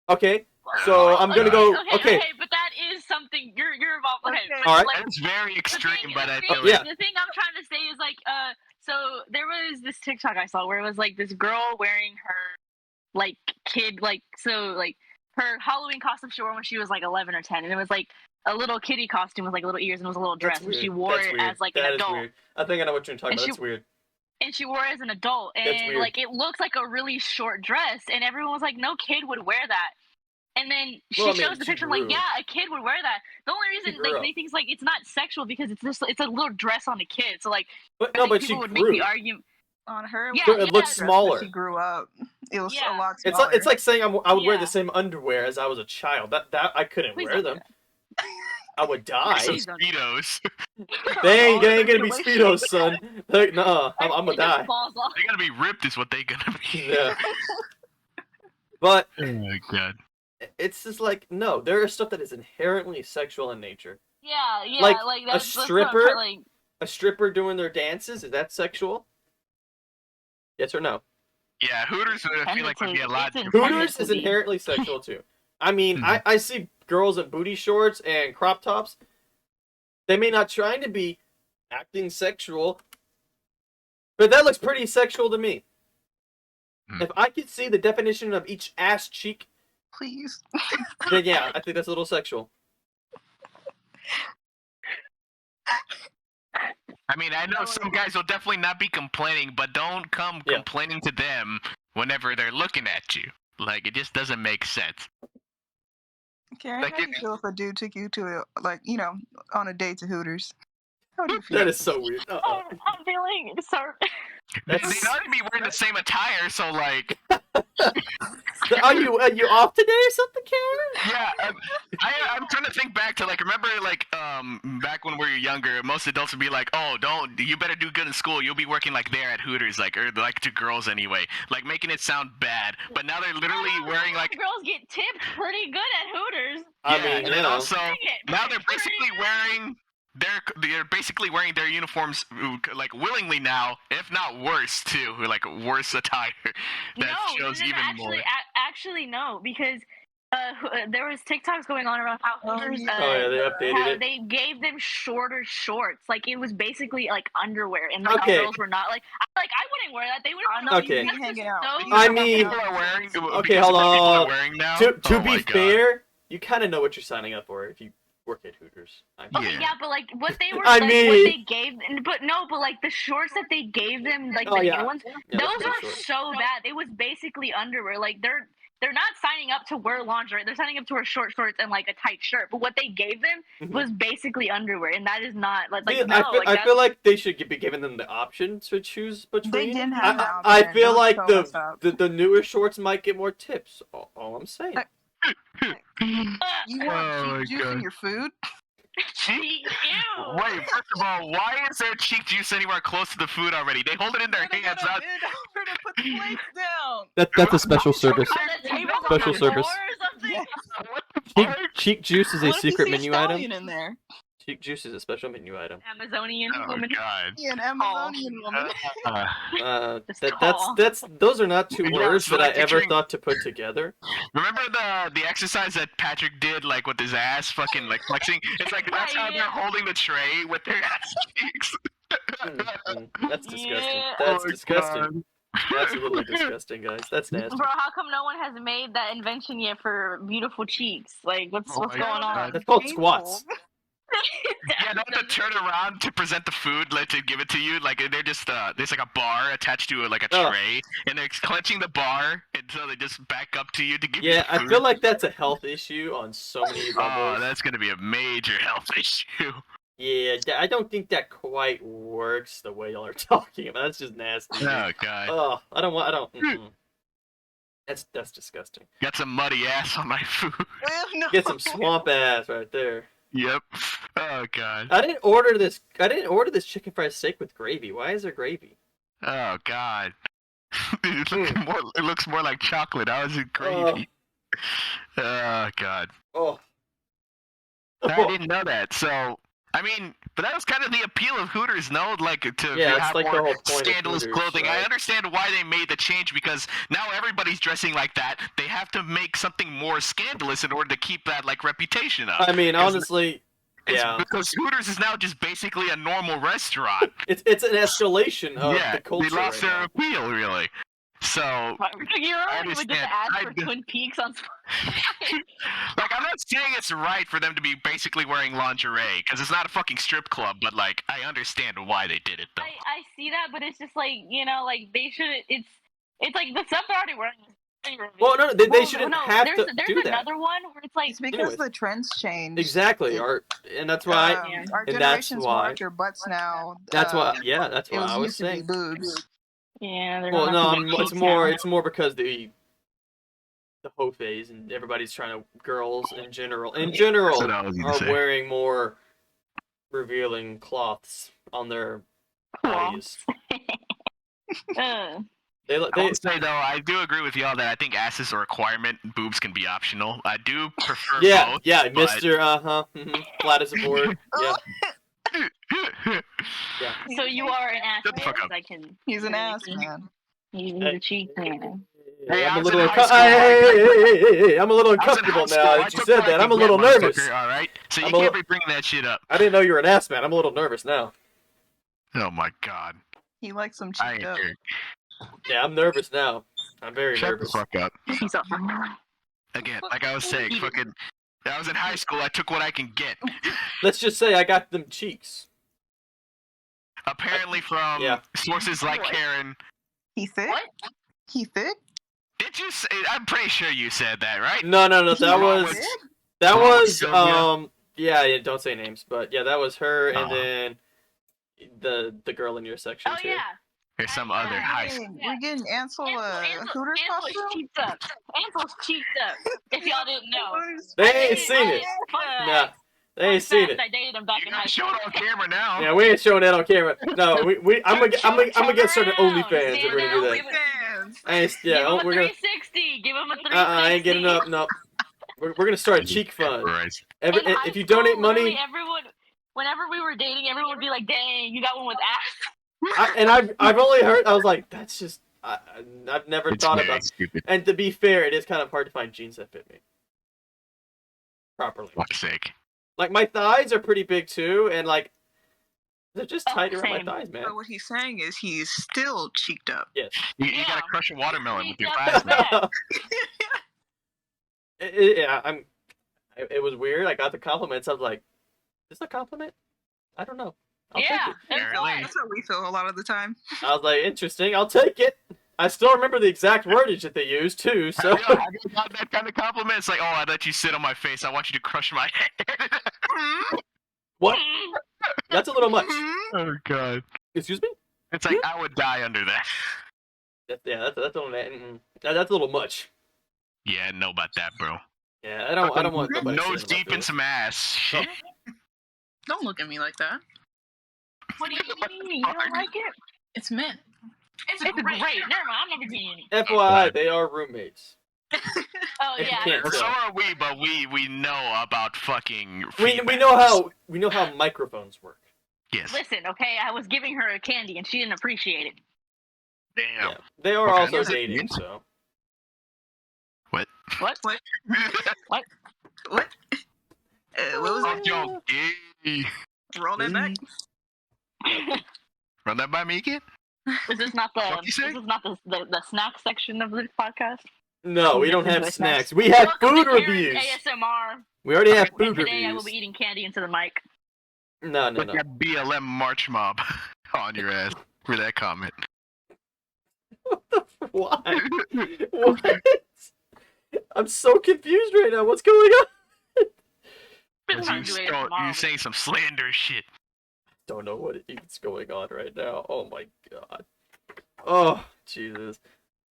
Okay. So I'm gonna go. Okay. But that is something you're involved. Okay. Okay. All right. Like, That's very extreme, but I the feel thing, Yeah. like the thing I'm trying to say is like, so there was this TikTok I saw where it was like this girl wearing her like kid like her Halloween costume she wore when she was like 11 or 10, and it was like a little kitty costume with like little ears and it was a little dress, That's and weird. she wore That's it weird. as like That an is adult. weird. I think I know what you're talking And about. she- That's weird. And she wore it as an adult, That's and weird. like it looks like a really short dress, and everyone was like, "No kid would wear that." And then she Well, I mean, shows the she picture, I'm grew. like, "Yeah, a kid would wear that." The only She reason grew like up. they think like it's not sexual because it's a little dress on a kid. So like, But I no, think but she people would make grew. the argument. On her, Yeah, So it looks dress when smaller. She grew up. It was Yeah. a lot It's smaller. like saying I would wear Yeah. the same underwear as I was a child. That I couldn't Please wear don't do them. I would die. Please don't do Speedos. They All ain't gonna be speculation. Speedos, son. Like, no, I'm gonna It just die. falls off. They're gonna be ripped, is what they're gonna be. Yeah. But Oh my god. it's just like no, there is stuff that is inherently sexual in nature. Yeah, yeah, Like, like a that's what I'm stripper? trying- like A stripper doing their dances, is that sexual? Yes or no? Yeah, Hooters I feel like would be a lot. It's intended Hooters to is be. inherently sexual too. I mean, Mhm. I see girls in booty shorts and crop tops. They may not trying to be acting sexual, but that looks pretty sexual to me. Hmm. If I could see the definition of each ass cheek, Please. then yeah, I think that's a little sexual. I mean, I know some guys will definitely not be complaining, but don't come Yeah. complaining to them whenever they're looking at you. Like, it just doesn't make sense. Karen, Like how do it- you feel if a dude took you to on a date to Hooters? How do you feel? That is so weird. I'm feeling sorry. They'd That's- already be wearing the same attire, so like, Are you off today or something, Karen? Yeah, I'm trying to think back to like remember like back when we were younger, most adults would be like, oh, you better do good in school. You'll be working like there at Hooters, like or like to girls anyway, like making it sound bad. But now they're literally wearing like girls get tipped pretty good at Hooters. I yeah, mean, and you then know. also now they're Pretty basically good. wearing. They're basically wearing their uniforms like willingly now, if not worse too, like worse attire that shows even actually, more. Actually, no, because there was TikToks going on around how Oh, Hooters, yeah. Oh yeah, they updated how it. they gave them shorter shorts, like it was basically like underwear, and like Okay. how girls were not like I wouldn't wear that. They would I have know Okay. you be hanging out. So I mean- People are wearing. Okay, because hold of what people on. are wearing now. To Oh be my God. fair, you kind of know what you're signing up for if you work at Hooters. I mean, Okay, Yeah. yeah, but like what they were, I like mean- what they gave, but like the shorts that they gave them, like Oh, the yeah. new ones, Yeah, those those are are short. so bad. It was basically underwear. Like they're not signing up to wear lingerie. They're signing up to wear short shorts and like a tight shirt. But what they gave them Mhm. was basically underwear, and that is not like See, no. I feel like they should be giving them the option to choose between. They didn't have the I option. feel It was like so messed up. the newer shorts might get more tips. All I'm saying. You want Oh my cheap juice in God. your food? Ew. Wait, first of all, why is there cheek juice anywhere close to the food already? They hold it in their They hands. gotta Not... bend over to put the plates down. That's a special service. On the table on Special the service. floor or something. What the fuck? Cheek juice is a What if you secret see menu stallion item. in there? Cheek juice is a special menu item. Amazonian Oh woman. God. Yeah, an Amazonian woman. Just That's tall. those are not two Yeah, words so that I like ever picturing- thought to put together. Remember the exercise that Patrick did, like with his ass, fucking like flexing? It's like that's how Right, they're yeah. holding the tray with their ass cheeks. That's disgusting. Yeah. That's Oh my disgusting. God. Absolutely disgusting, guys. That's nasty. Bro, how come no one has made that invention yet for beautiful cheeks? Like, what's Oh what's my going God. on? That's called Painful. squats. Yeah, they have to turn around to present the food, like to give it to you. Like they're just there's like a bar attached to like a Oh. tray, and they're clenching the bar until they just back up to you to give you Yeah, the I food. feel like that's a health issue on so many Oh, levels. that's gonna be a major health issue. Yeah, I don't think that quite works the way y'all are talking about. That's just nasty. Oh God, Oh, I don't. Mm-mm. That's disgusting. got some muddy ass on my food. Well, no. Get some swamp ass right there. Yep. Oh God. I didn't order this chicken fried steak with gravy. Why is there gravy? Oh God. It looks more like chocolate. How is it gravy? Oh God. Oh. I didn't know that. So, I mean, but that was kind of the appeal of Hooters, no? Like to Yeah, it's have like the more whole point of scandalous Hooters, clothing. I right? understand why they made the change because now everybody's dressing like that. They have to make something more scandalous in order to keep that like reputation up. I mean, 'Cause honestly, it's yeah, because Hooters is now just basically a normal restaurant. it's an escalation of Yeah, the culture they lost right their now. appeal, really. So, You're already with the understand. ads for Twin Peaks on. like, I'm not saying it's right for them to be basically wearing lingerie because it's not a fucking strip club, but like, I understand why they did it though. I see that, but it's just like like they should. It's like the stuff they're already wearing. Well, no, they shouldn't have there's, to there's do that. another one where it's like It's because Anyways. the trends change. Exactly, and that's why. Our and that's generation's more why- at your butts now. That's why. Yeah, that's It what was I was used to be saying. boobs. yeah. They're Well, not no, big it's cheeks more. now. It's more because the hoe phase and everybody's trying to. Girls in general That's what I was gonna are say. wearing more revealing cloths on their bodies. They I will say though, I do agree with y'all that I think ass is a requirement. Boobs can be optional. I do prefer yeah, both. yeah, but- Mister. Flat as a board. Yeah, yeah. So you are an ass Shut the fuck man. up. I can. He's an ass man. He's a cheek man. Hey, I'm I a was little in high school. hey, I'm a little I was in high uncomfortable school, now I that you took said what I that. could I'm a get, little nervous. motherfucker, all right, so you I'm a can't li- be bringing that shit up. I didn't know you were an ass man. I'm a little nervous now. Oh my God, He likes some I cheeked ain't up. care. Yeah, I'm nervous now. I'm very Shut nervous. the fuck up. He's up. Again, like I was saying, fucking. I was in high school. I took what I can get. Let's just say I got them cheeks. Apparently, from Yeah. sources like What? Karen. He thick? What? He thick? Did you say? I'm pretty sure you said that, right? No, that He was thick? that Wrong with was Sylvia? yeah, don't say names, but yeah, that was her, and Oh. then the girl in your section Oh too. yeah. There's some other high school. Dang, we're getting Ansel Hooters Ansel is costume? cheeked up. Ansel's cheeked up. If y'all didn't know. They ain't seen it. Nah, they ain't seen it. I dated him back in You're high not school. showing on camera now. Yeah, we ain't showing that on camera. No, I'm gonna get started around. OnlyFans if we're gonna do that. OnlyFans. Yeah, Give him a we're gonna. 360. Give him a 360. I ain't getting up. No, we're gonna start a cheek fund. Right. If High you school, donate money, literally everyone, whenever we were dating, everyone would be like, "Dang, you got one with ass." I've only heard. I was like, that's just. I've never It's thought very about. stupid. And to be fair, it is kind of hard to find jeans that fit me properly. Fuck's sake. Like my thighs are pretty big too, and like they're just Oh, tight around my same. thighs, man. But what he's saying is he's still cheeked up. Yes. You Yeah. gotta crush a watermelon with your Yeah. thighs. Yeah. It was weird. I got the compliments. I was like, "Is this a compliment? I don't know. I'll Yeah. take it." Apparently. That's how we feel a lot of the time. I was like, "Interesting. I'll take it." I still remember the exact wordage that they used too. So I got that kind of compliment. It's like, oh, I let you sit on my face. I want you to crush my head. what? That's a little much. Oh god. Excuse me? It's like I would die under that. That's a little much. Yeah, know about that, bro. Yeah, I don't want nobody Nose saying deep about in this. some ass. Shit. Don't look at me like that. What do you mean? You don't like it? It's men. It's great. Never mind. I'm never getting any. FYI, they are roommates. Oh If you yeah. can't So tell. are we, but we know about fucking. We females. know how microphones work. Yes. Listen, okay. I was giving her a candy and she didn't appreciate it. Damn. Yeah. They are Okay, also that's dating, it. so What? What? What? What was I'm it? joking. Roll that back. Run that by me again. Is this not the What'd you say? this is not the snack section of the podcast? no, we don't have Enjoy snacks. snacks. We have Welcome food to Karen's reviews. ASMR. We already have And food today I will reviews. be eating candy into the mic. No. Put that BLM march mob on your ass for that comment. Why? What? I'm so confused right now. What's going on? Been trying to do ASMR. You saying some slanderous shit. Don't know what is going on right now. Oh my god. Oh Jesus.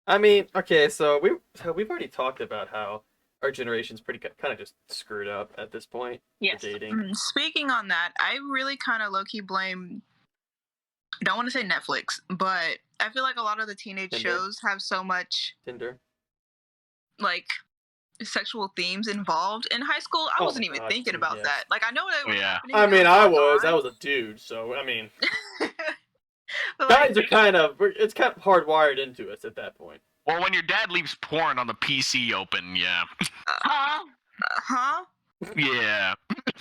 I mean, okay, so we've already talked about how our generation's pretty kind of just screwed up at this point Yes. for dating. Speaking on that, I really kind of low-key blame, I don't want to say Netflix, but I feel like a lot of the teenage Tinder. shows have so much, Tinder. like, sexual themes involved. In high school, I Oh wasn't my even God, thinking dude, about yes. that. Like, I know that was Yeah. happening. I mean, I was on. a dude, so I mean, But, guys are it's kind of hardwired into us at that point. Well, when your dad leaves porn on the PC open, yeah. Huh? huh? Yeah.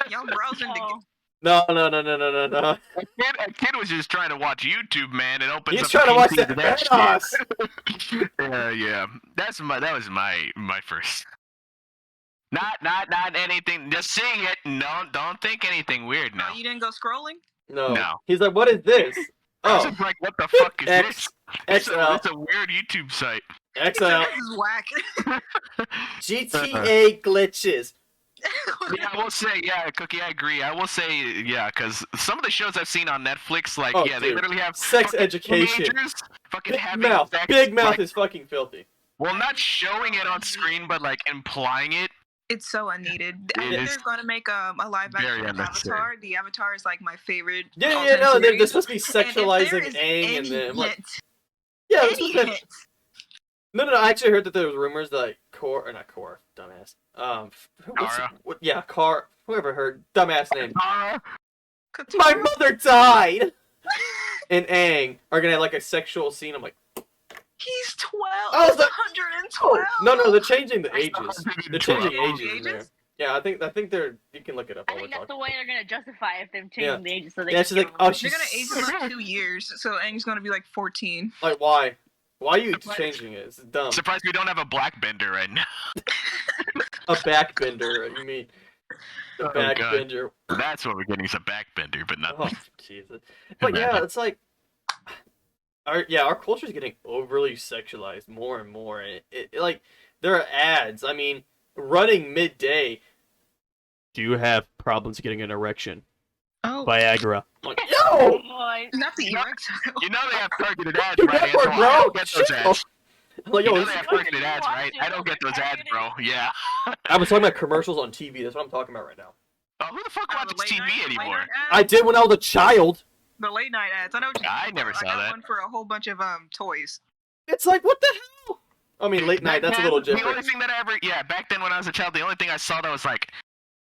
Y'all browsing Oh. No. A kid was just trying to watch YouTube, man. It opens He's up trying to the watch PC that to that Thanos. shit. Yeah. That was my first. Not anything. Just seeing it. No, don't think anything weird now. Oh, you didn't go scrolling? No. No. He's like, what is this? I was Oh, just like, what the fuck is this? XL. It's a weird YouTube site. XL. This is whack. GTA glitches. Yeah, I will say, yeah, Cookie, I agree. I will say, yeah, because some of the shows I've seen on Netflix, like, Oh, yeah, they dude. literally have Sex fucking education. teenagers fucking Big having mouth. sex, Big mouth like, is fucking filthy. well, not showing it on screen, but like implying it. It's so unneeded. I It think is they're going to make a live very action of unnecessary. Avatar. The Avatar is like my favorite. Yeah, all-time no, they're series. supposed to be And if there sexualizing is Aang and any them. Like, hint, yeah, that's any supposed to be. hint, No, I actually heard that there was rumors that like not Core, dumbass. Kara? Whoever heard dumbass name. Tara? My Katara? mother died. And Aang are gonna have like a sexual scene. I'm like, He's 12. I was He's like, 112. no, they're changing the That's ages. not They're changing Twelve. ages in there. Ages? Yeah, I think they're. You can look it up I while we're think that's the talking. way they're gonna justify if they're changing Yeah. the ages so they Yeah, can she's give like, them- oh, she's They're going to age him up 2 years, so Aang's going to be like 14. like, why? Why are you changing it? It's dumb. Surprised we don't have a black bender right now. A backbender, you mean? A Oh, God. backbender. That's what we're getting, is a backbender, but Oh, nothing. Jesus. But yeah, it's like, our culture is getting overly sexualized more and more. And it like, there are ads. I mean, running midday. Do you have problems getting an erection? Oh. Viagra. I'm like, yo! Boy. Not the erectile. You know they have targeted ads, Dude, right? network, Ansel? bro! I don't get those Shit. ads. I'm like, You yo, know this they is have good. targeted ads, right? I don't get those ads, bro. Yeah. I was talking about commercials on TV. That's what I'm talking about right now. Oh, who the fuck The watches late TV night anymore? ads? I did when I was a child. The late night ads. I know what you I mean. never I saw got that. one for a whole bunch of toys. It's like, what the hell? I mean, late night, Back that's a then, little The only different. thing that I ever, back then when I was a child, the only thing I saw that was like,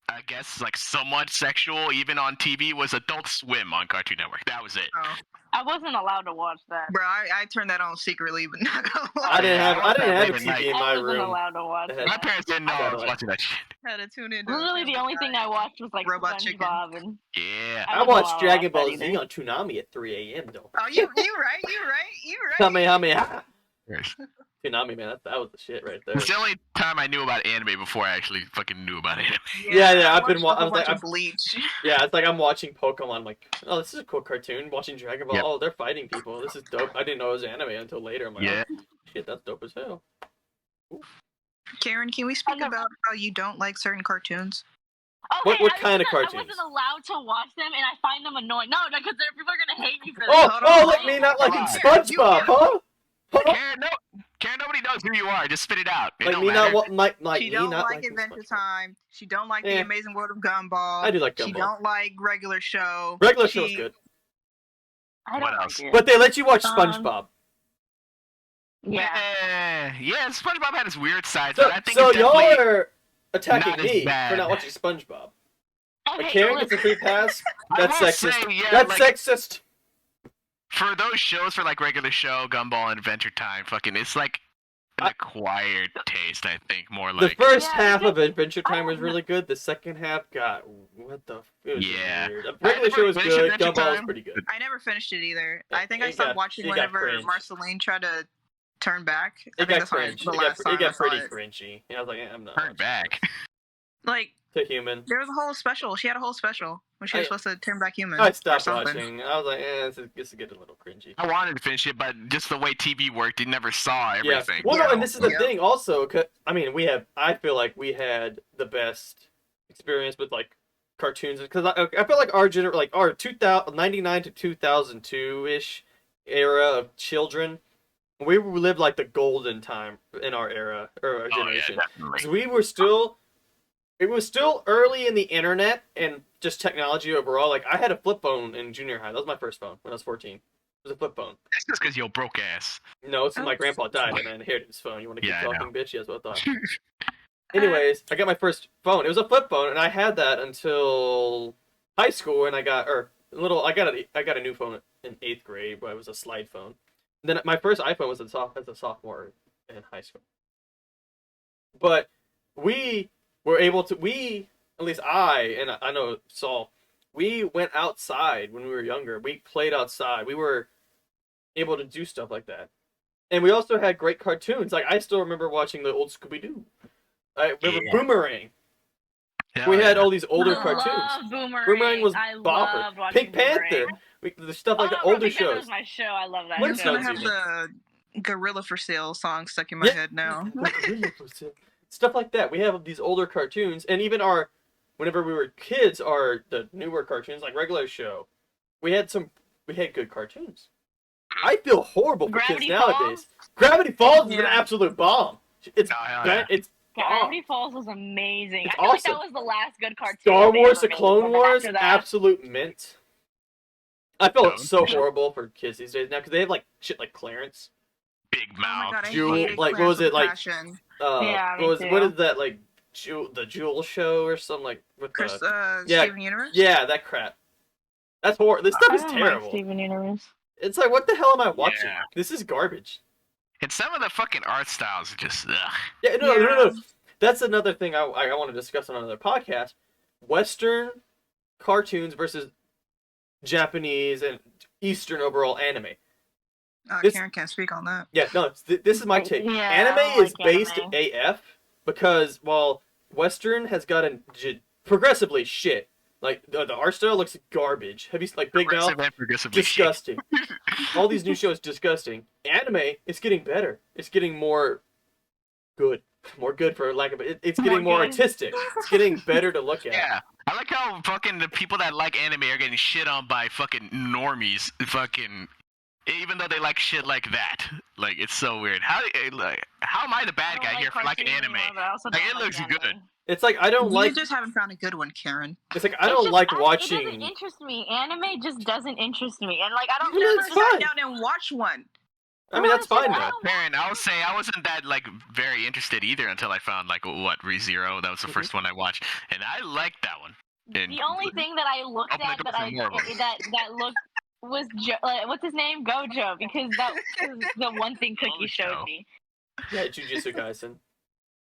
I guess like somewhat sexual, even on TV, was Adult Swim on Cartoon Network. That was it. Oh, I wasn't allowed to watch that. bro, I turned that on secretly, but not gonna lie. I didn't have I a late at TV night. in my I wasn't room. allowed to watch That that. My parents didn't know I was Satellite. watching that shit. Had to tune in. Literally, the only thing I watched was like Robot Chicken. SpongeBob, and Yeah. I wasn't watched allowed to Dragon watch Ball that Z either. on Toonami at 3 a.m. though. Oh, you right. Kamehameha. Yes. Toonami, man, that was the shit right there. It's the only time I knew about anime before I actually fucking knew about anime. Yeah, I've I been watched a I was whole like, bunch of Bleach. Yeah, it's like I'm watching Pokemon. I'm like, oh, this is a cool cartoon. Watching Dragon Ball. Yep. Oh, they're fighting people. This is dope. I didn't know it was anime until later. I'm like, Yeah. oh, shit, that's dope as hell. Karen, can we speak never- about how you don't like certain cartoons? Okay, What I kind of wasn't- cartoons? I wasn't allowed to watch them, and I find them annoying. No, because people are gonna hate me for this. Oh, like me not liking SpongeBob, huh? Karen, nobody knows who you are. Just spit it out. It Like don't me matter. not like She me don't not like liking Adventure SpongeBob. Time. She don't like Eh. The Amazing World of Gumball. I do like She Gumball. don't like regular show. Regular she, show's good, I don't What like else? it. but they let you watch Um, SpongeBob. Yeah. Yeah, SpongeBob had his weird sides, So, but I think so it's y'all definitely are attacking not as me bad. for not watching SpongeBob. But Okay, Karen look, gets a free pass. I That's will sexist. say, yeah, That's like, sexist. for those shows, for like regular show, Gumball, and Adventure Time, fucking, it's like an acquired taste. I think more The like. first Yeah, half because- of Adventure Time was don't really good. The second half got what the it was Yeah. weird. The I regular never show was finished good. Adventure Gumball was Time. pretty good. I never finished it either. It- I think I it stopped got- watching it got whenever cringe. Marceline tried to turn back. I It think got that's why cringe. the It last got, time I got saw pretty it. cringy. And I was like, I'm not. Turn watching back. this. Like To human. there was a whole special. She had a whole special when she was supposed to turn back human. I or stopped something. watching. I was like, this is getting a little cringy. I wanted to finish it, but just the way TV worked, you never saw Yeah. everything. Well, no, Yeah. and this is the Yeah. thing also. I mean, I feel like we had the best experience with like cartoons because I feel like our 2099 to 2002 ish era of children, we lived like the golden time in our era or our Oh, yeah, generation. definitely. 'Cause it was still early in the internet and just technology overall. Like I had a flip phone in junior high. That was my first phone when I was 14. It was a flip phone. That's just because you're broke ass. No, it's my grandpa died and I inherited his phone. You want to keep Yeah, I talking, bitch? Yes, what I thought. Anyways, I got my first phone. It was a flip phone, and I had that until high school, and I got a new phone in 8th grade, but it was a slide phone. Then my first iPhone was as a sophomore in high school. But we were able to at least and I know Saul, we went outside when we were younger. We played outside. We were able to do stuff like that. And we also had great cartoons. Like I still remember watching the old Scooby-Doo. I remember Yeah. Boomerang. Hell We had yeah. all these older I cartoons. love Boomerang. Boomerang was I bopper. loved watching Pink Panther. Boomerang. The stuff like the bro, older Pink Panther shows. was my show. I love that What I'm is show. gonna have Flintstones the Gorilla for Sale song stuck in my Yeah. head now. Stuff like that. We have these older cartoons, and even whenever we were kids, the newer cartoons like regular show. We had good cartoons. I feel horrible for Gravity kids Falls? nowadays. Gravity Falls is an Yeah. absolute bomb. It's Oh, hell yeah. it's Gravity Falls was amazing. It's I feel like awesome. that was the last good cartoon. Star they Wars: ever The made, Clone and Wars, after that- absolute mint. I feel No, so for sure. horrible for kids these days now because they have like shit like Clarence. Big Oh mouth. my god, I Jewel- hated like, what Clarence was it, with like- passion. Yeah, me what too. is that like? The Jewel Show or something like with Chris, the yeah. Steven Universe. Yeah, that crap. That's horrible. This stuff I is don't like terrible. Steven Universe. It's like, what the hell am I watching? Yeah. This is garbage. And some of the fucking art styles are just ugh. Yeah, no. Yeah. That's another thing I want to discuss on another podcast. Western cartoons versus Japanese and Eastern overall anime. This- Karen can't speak on that. Yeah, no, this is my take. Yeah, I Anime don't is like based anime. AF because while Western has gotten progressively shit. Like the art style looks garbage. Have you like Big Mouth? Progressive and progressively shit. Disgusting. All these new shows disgusting. Anime, it's getting better. It's getting more good. More good for lack of it. It's More getting more good. artistic. It's getting better to look at. Yeah, I like how fucking the people that like anime are getting shit on by fucking normies. Fucking, even though they like shit like that, like it's so weird. How am I the bad guy here for liking anime? Like, it looks good. It's like I don't You like. just haven't found a good one, Karen. It's like I don't like It watching. doesn't interest me. Anime just doesn't interest me, and like I don't. Yeah, care it's for fine. Sit down and watch one. I mean, that's fine I though. don't Karen, I will say I wasn't that like very interested either until I found like what ReZero. That was the first one I watched, and I liked that one. And The only thing that I looked Open the at door that for I more of 'em. that looked was what's his name, Gojo, because that was the one thing Cookie showed Gojo. me. Yeah, Jujutsu Kaisen.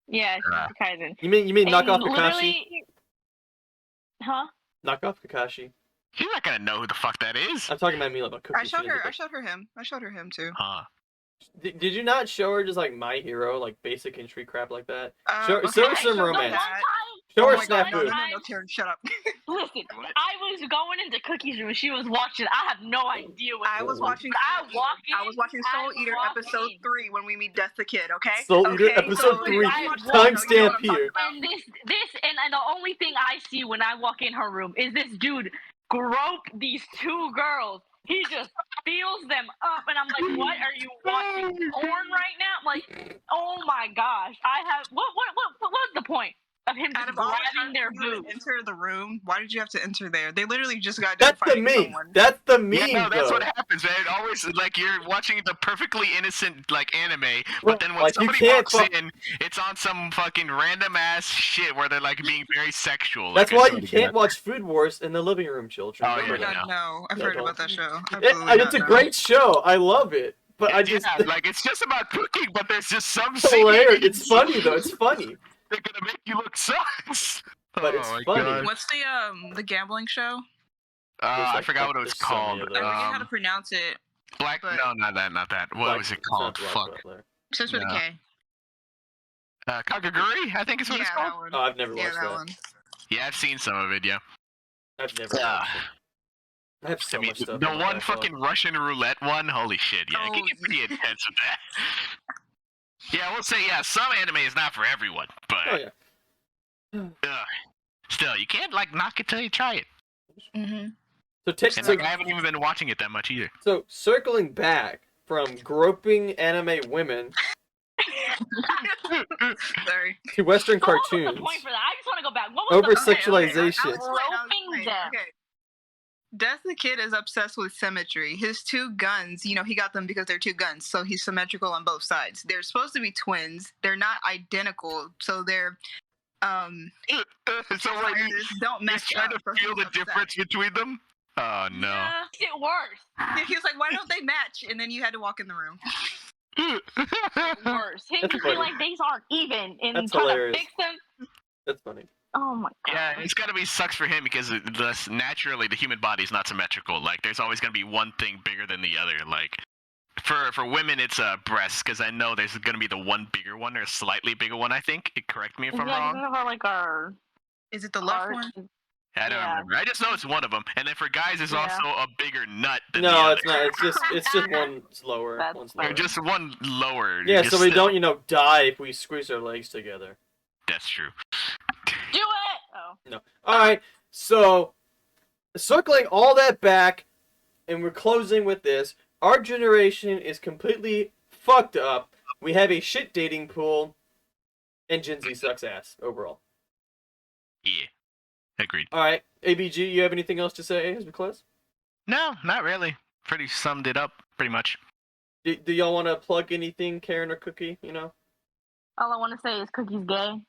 Yeah, Jujutsu Kaisen. You mean knock off And Kakashi? literally- Huh? Knock off Kakashi. you're not gonna know who the fuck that is. I'm talking about me about Cookie. I showed her him. I showed her him too. Huh? Did you not show her just like My Hero, like basic entry crap like that? Uh, Show okay, her I some showed her romance. that. Show Oh her my God, Snafu. no, Karen, shut up. Listen, What? I was going into Cookie's room. She was watching. I have no idea what. I was watching. I walk in. I was watching Soul I Eater walk episode in. 3 when we meet Death the Kid. Okay. Soul Eater Okay, episode so 3. I watched that, Timestamp you know what I'm here. talking about. And and the only thing I see when I walk in her room is this dude grope these two girls. He just feels them up, and I'm like, "What are you watching porn right now?" I'm like, "Oh my gosh, I have what was the point of him Out just of all the grabbing times their you would boobs?" enter the room, why did you have to enter there? They literally just got done That's the fighting meme. someone. That's the meme, Yeah, no, that's though. what happens, man. It always like you're watching the perfectly innocent like anime, Bro, but then when like, you somebody can't walks in, it's on some fucking random ass shit where they're like being very sexual. That's like, I why swear you to can't God. watch Food Wars in the living room, children. Oh, Remember yeah, that. No, I've Yeah, heard don't. about that show. Absolutely It's a not, no. great show. I love it. But I just yeah, like it's just about cooking, but there's just some it's hilarious. scenes It's funny though. It's funny. They're gonna make you look sus. But it's my funny. God. What's the gambling show? There's, I like, forgot what it was there's so many called. of I those. forget how to pronounce it. Black? but- No, not that. What Like, was it it's not called? the Black Fuck. Butler. Starts with a No. K. Kagaguri, I think is what Yeah, it's called. that one. Oh, I've never Yeah, watched that that. one. Yeah, I've seen some of it. Yeah. I've never Ah. watched it. I have so I mean, much stuff. the on my one backlog. fucking Russian roulette one. Holy shit! Yeah, it can Oh, get pretty intense with that. Yeah, we'll say some anime is not for everyone, but Oh yeah. still, you can't like knock it till you try it. Mm-hmm. And like, I haven't even been watching it that much either. So circling back from groping anime women Sorry. to Western What was cartoons the point for that? I just want to go back. What was over the sexualization. I'll explain. them. Okay. Death the Kid is obsessed with symmetry. His two guns, he got them because they're two guns, so he's symmetrical on both sides. They're supposed to be twins. They're not identical, so they're So what, sizes don't he's match trying to up, so feel he's the upset. difference between them? Oh no. Yeah, it worse. He was like, "Why don't they match?" And then you had to walk in the room. Worse. Him That's to funny. be like these aren't even and That's trying hilarious. to fix them. That's funny. Oh my god. Yeah, it's gotta be sucks for him because naturally the human body is not symmetrical. Like, there's always gonna be one thing bigger than the other. Like, for women, it's breasts because I know there's gonna be the one bigger one or a slightly bigger one. I think. Correct me if I'm wrong. About like our Is it the left heart. one? I don't Yeah. remember. I just know it's one of them. And then for guys, there's Yeah. also a bigger nut than the No, other. it's not. It's just one's lower. That's One's Or lower. just one lower. Yeah, just so we still- don't, die if we squeeze our legs together. That's true. Do it. Oh. No. All right. So, circling all that back, and we're closing with this. Our generation is completely fucked up. We have a shit dating pool, and Gen Z sucks ass overall. Yeah. Agreed. All right, ABG, you have anything else to say as we close? No, not really. Pretty summed it up, pretty much. Do y'all want to plug anything, Karen or Cookie? All I want to say is Cookie's gay. All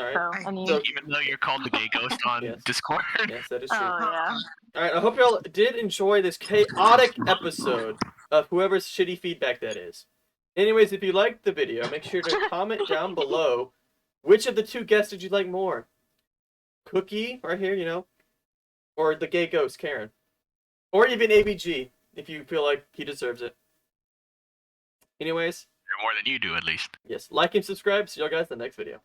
right. So, I- and So- Even though you're called the gay ghost on Yes. Discord. Yes, that is true. oh yeah. All right, I hope y'all did enjoy this chaotic episode of whoever's shitty feedback that is. Anyways, if you liked the video, make sure to comment down below which of the two guests did you like more. Cookie, right here, or the gay ghost, Karen. Or even ABG, if you feel like he deserves it. Anyways, More than you do, at least. yes, like and subscribe. See y'all guys in the next video.